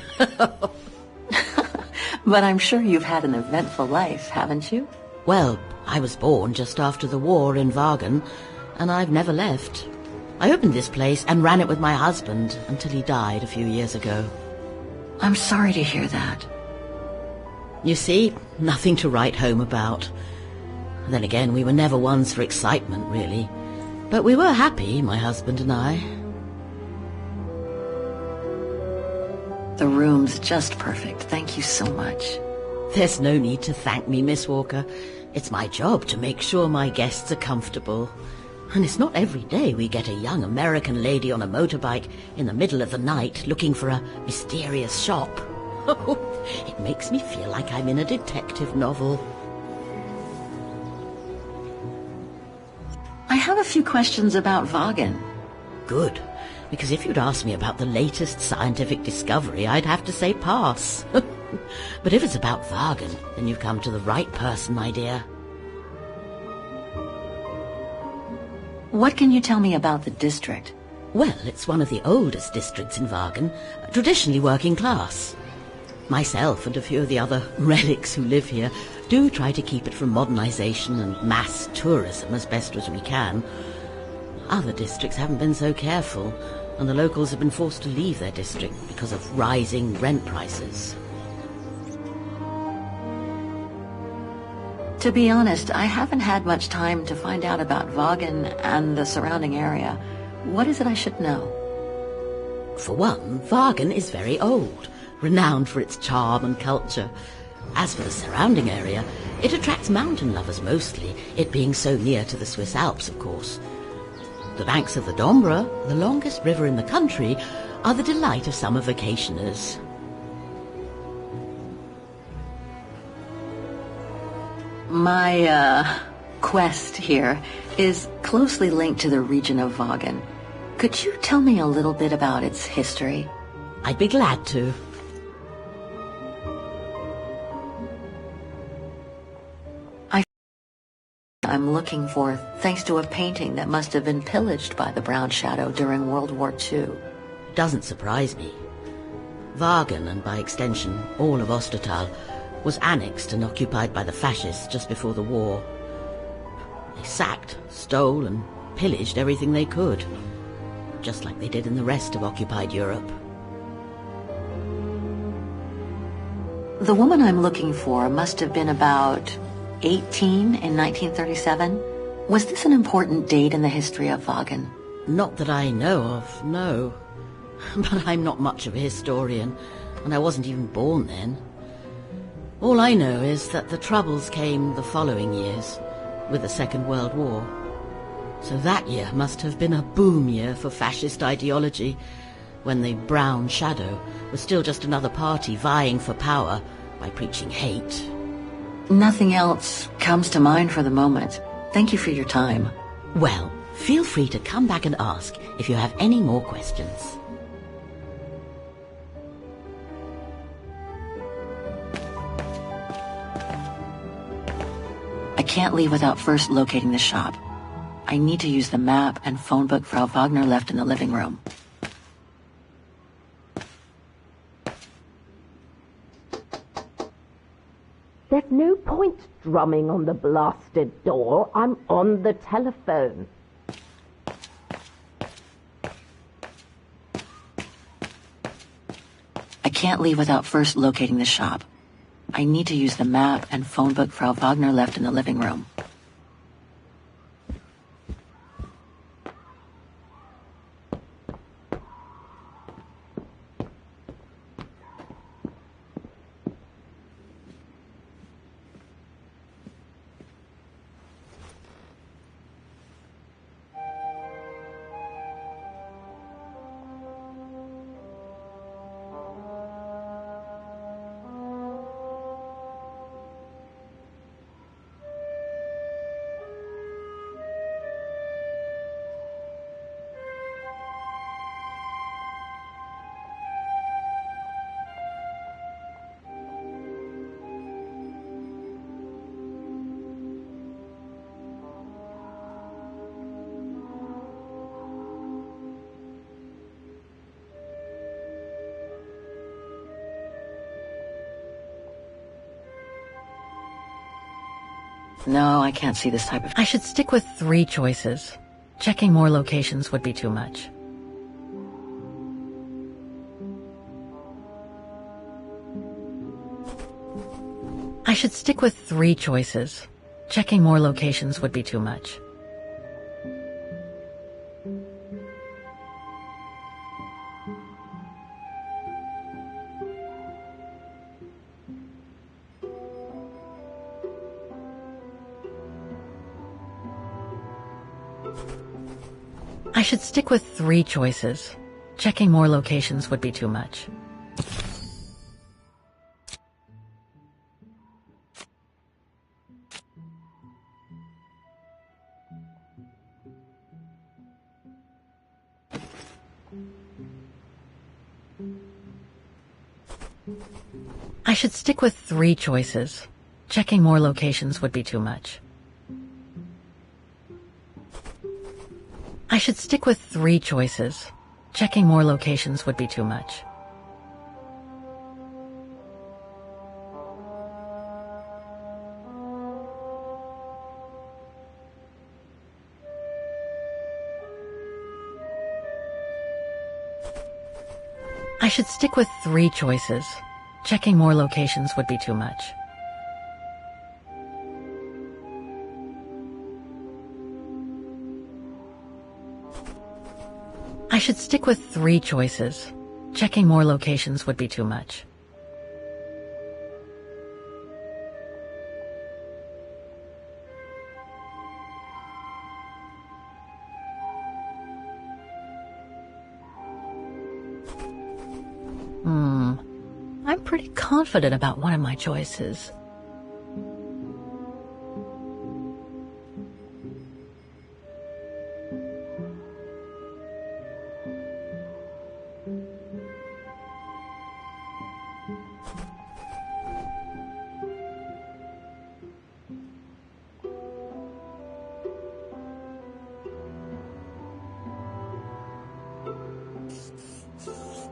But I'm sure you've had an eventful life, haven't you? Well, I was born just after the war in Vagen, and I've never left. I opened this place and ran it with my husband until he died a few years ago. I'm sorry to hear that. You see, nothing to write home about. Then again, we were never ones for excitement, really. But we were happy, my husband and I. The room's just perfect. Thank you so much. There's no need to thank me, Miss Walker. It's my job to make sure my guests are comfortable. And it's not every day we get a young American lady on a motorbike in the middle of the night looking for a mysterious shop. It makes me feel like I'm in a detective novel. I have a few questions about Vagan. Good, because if you'd asked me about the latest scientific discovery, I'd have to say pass. But if it's about Vagan, then you've come to the right person, my dear. What can you tell me about the district? Well, it's one of the oldest districts in Vagan, traditionally working class. Myself and a few of the other relics who live here do try to keep it from modernization and mass tourism as best as we can. Other districts haven't been so careful, and the locals have been forced to leave their district because of rising rent prices. To be honest, I haven't had much time to find out about Vagan and the surrounding area. What is it I should know? For one, Vagan is very old, renowned for its charm and culture. As for the surrounding area, it attracts mountain lovers mostly, it being so near to the Swiss Alps, of course. The banks of the Dombra, the longest river in the country, are the delight of summer vacationers. My, quest here is closely linked to the region of Vagan. Could you tell me a little bit about its history? I'd be glad to. I'm looking for, thanks to a painting that must have been pillaged by the Brown Shadow during World War II. Doesn't surprise me. Vagan, and by extension all of Ostertal, was annexed and occupied by the fascists just before the war. They sacked, stole and pillaged everything they could, just like they did in the rest of occupied Europe. The woman I'm looking for must have been about 18 in 1937. Was this an important date in the history of Vagan? Not that I know of, no. But I'm not much of a historian, and I wasn't even born then. All I know is that the Troubles came the following years, with the Second World War. So that year must have been a boom year for fascist ideology, when the Brown Shadow was still just another party vying for power by preaching hate. Nothing else comes to mind for the moment. Thank you for your time. Well, feel free to come back and ask if you have any more questions. I can't leave without first locating the shop. I need to use the map and phone book Frau Wagner left in the living room. There's no point drumming on the blasted door. I'm on the telephone. I can't leave without first locating the shop. I need to use the map and phone book Frau Wagner left in the living room. No, I can't see this type of... I should stick with 3 choices. Checking more locations would be too much. I should stick with 3 choices. Checking more locations would be too much. You I should stick with 3 choices. Checking more locations would be too much. I should stick with 3 choices. Checking more locations would be too much. I should stick with 3 choices. Checking more locations would be too much. I should stick with 3 choices. Checking more locations would be too much. I should stick with 3 choices. Checking more locations would be too much. I'm pretty confident about one of my choices.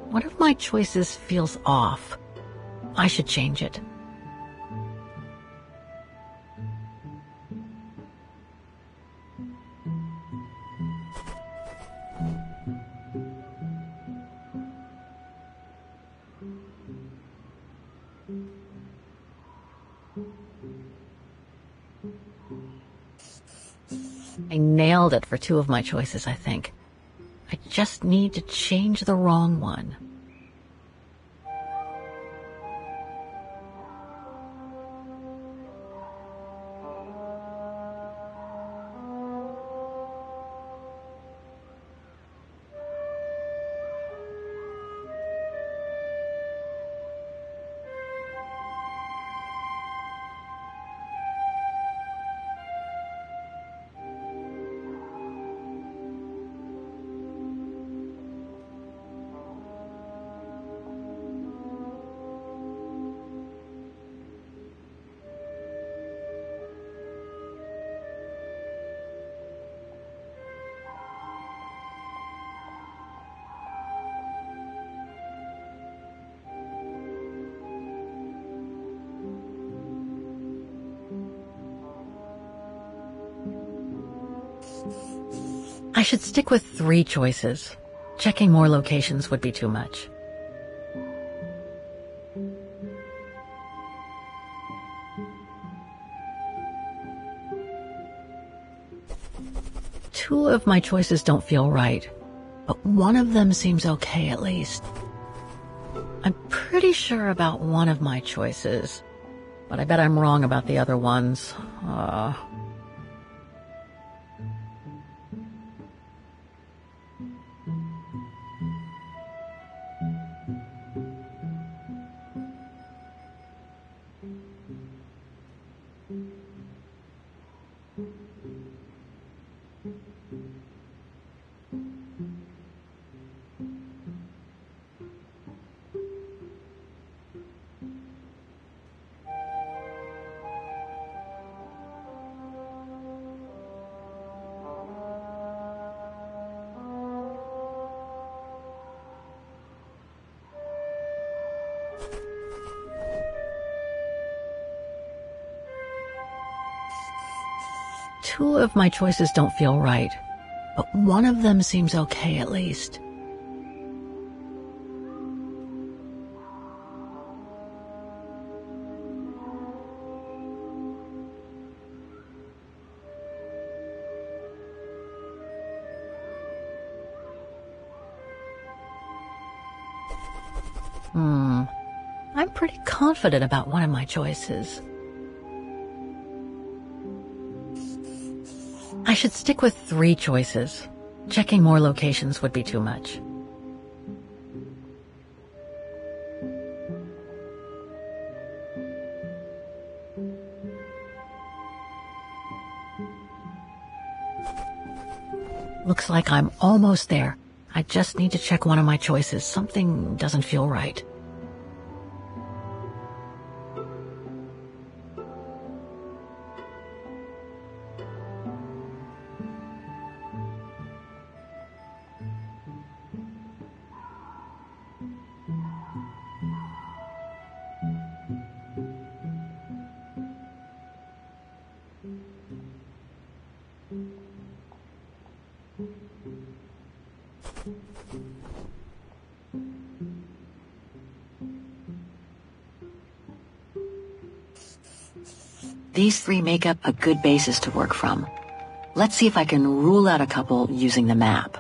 One of my choices feels off. I should change it. I nailed it for 2 of my choices, I think. I just need to change the wrong one. I should stick with 3 choices. Checking more locations would be too much. Two of my choices don't feel right, but one of them seems okay at least. I'm pretty sure about one of my choices, but I bet I'm wrong about the other ones. Two of my choices don't feel right, but one of them seems okay at least. I'm pretty confident about one of my choices. I should stick with 3 choices. Checking more locations would be too much. Looks like I'm almost there. I just need to check one of my choices. Something doesn't feel right. These three make up a good basis to work from. Let's see if I can rule out a couple using the map.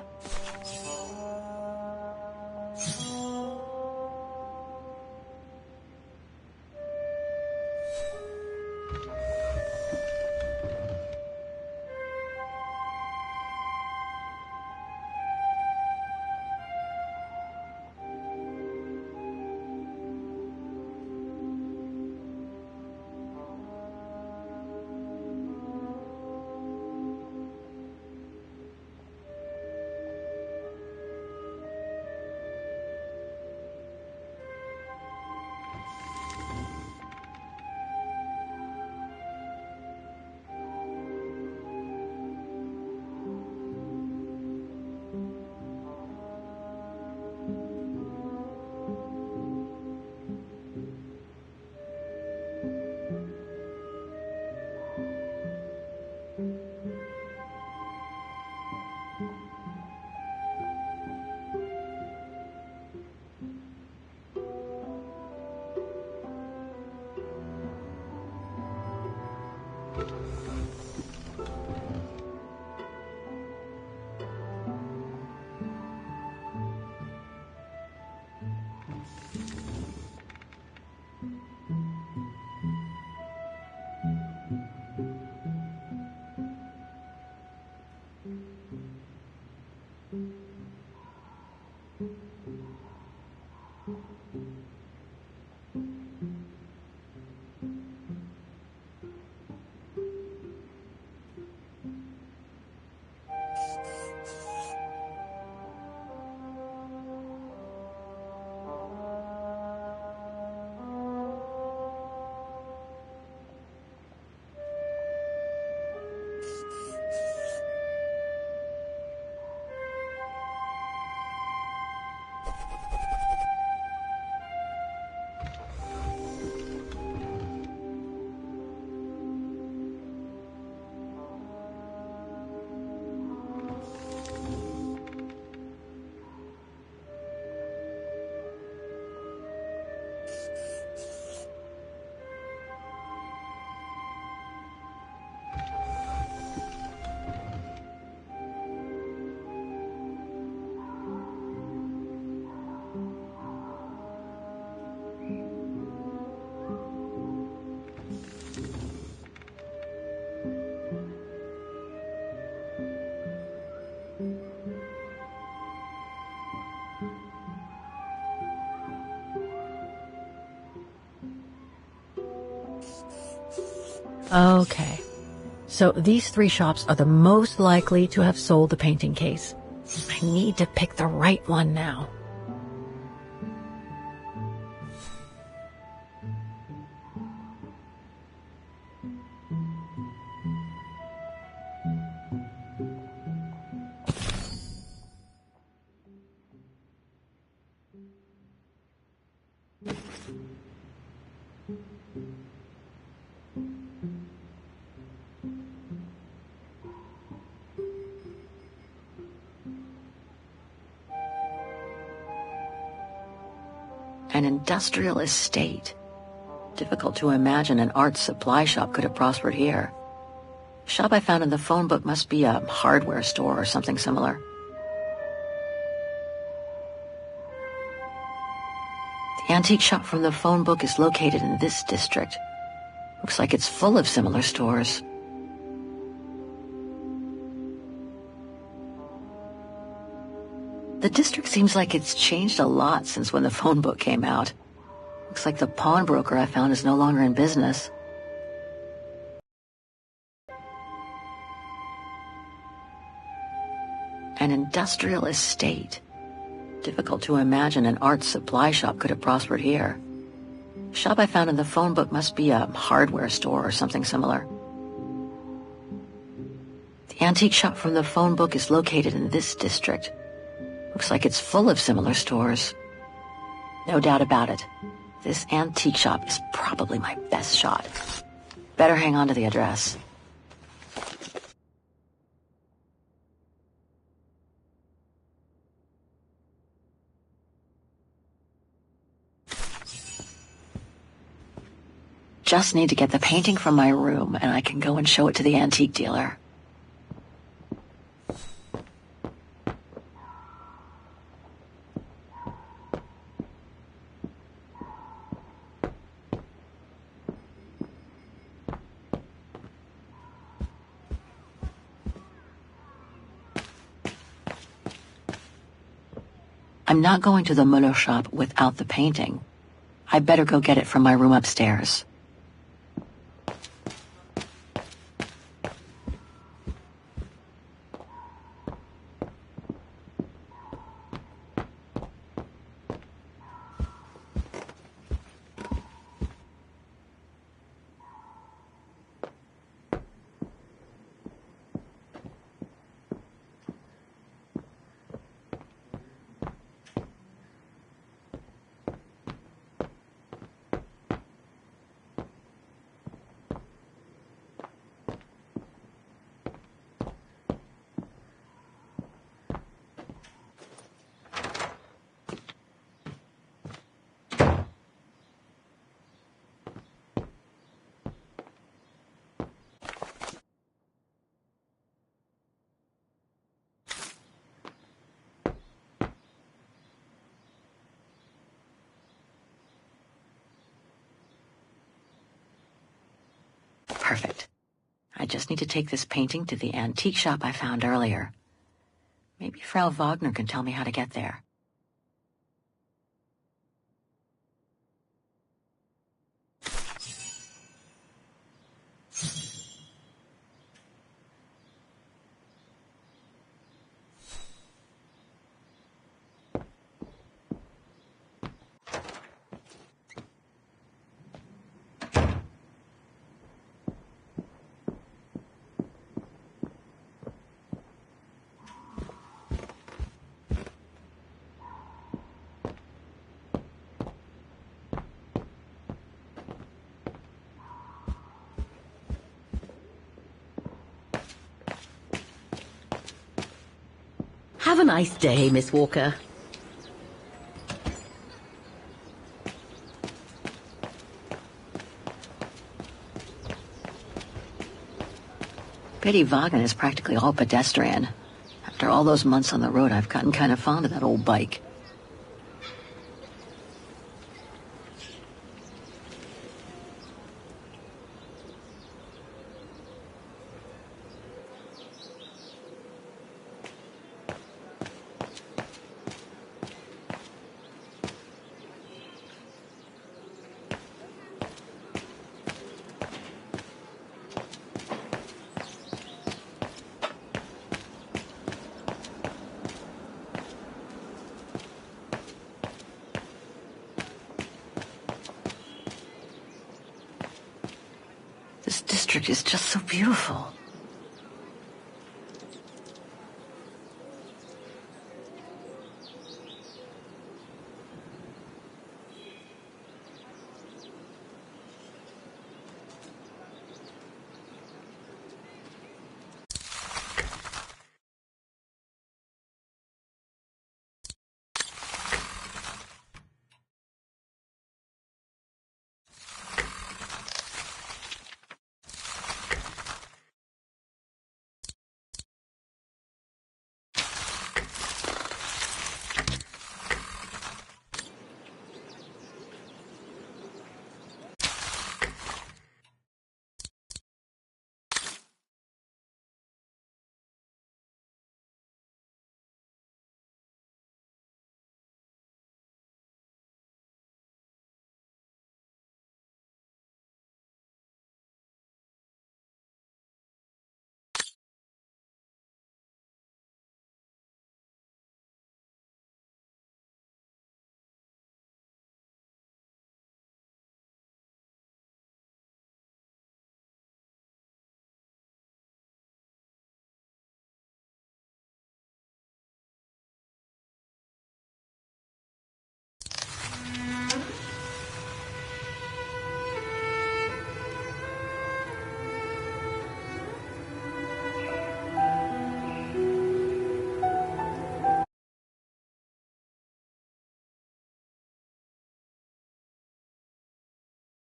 Okay. So these three shops are the most likely to have sold the painting case. I need to pick the right one now. An industrial estate. Difficult to imagine an art supply shop could have prospered here. The shop I found in the phone book must be a hardware store or something similar. The antique shop from the phone book is located in this district. Looks like it's full of similar stores. The district seems like it's changed a lot since when the phone book came out. Looks like the pawnbroker I found is no longer in business. An industrial estate. Difficult to imagine an art supply shop could have prospered here. The shop I found in the phone book must be a hardware store or something similar. The antique shop from the phone book is located in this district. Looks like it's full of similar stores. No doubt about it. This antique shop is probably my best shot. Better hang on to the address. Just need to get the painting from my room, and I can go and show it to the antique dealer. I'm not going to the Muller shop without the painting. I better go get it from my room upstairs. Perfect. I just need to take this painting to the antique shop I found earlier. Maybe Frau Wagner can tell me how to get there. Have a nice day, Miss Walker. Betty Wagner is practically all pedestrian. After all those months on the road, I've gotten kind of fond of that old bike. This district is just so beautiful.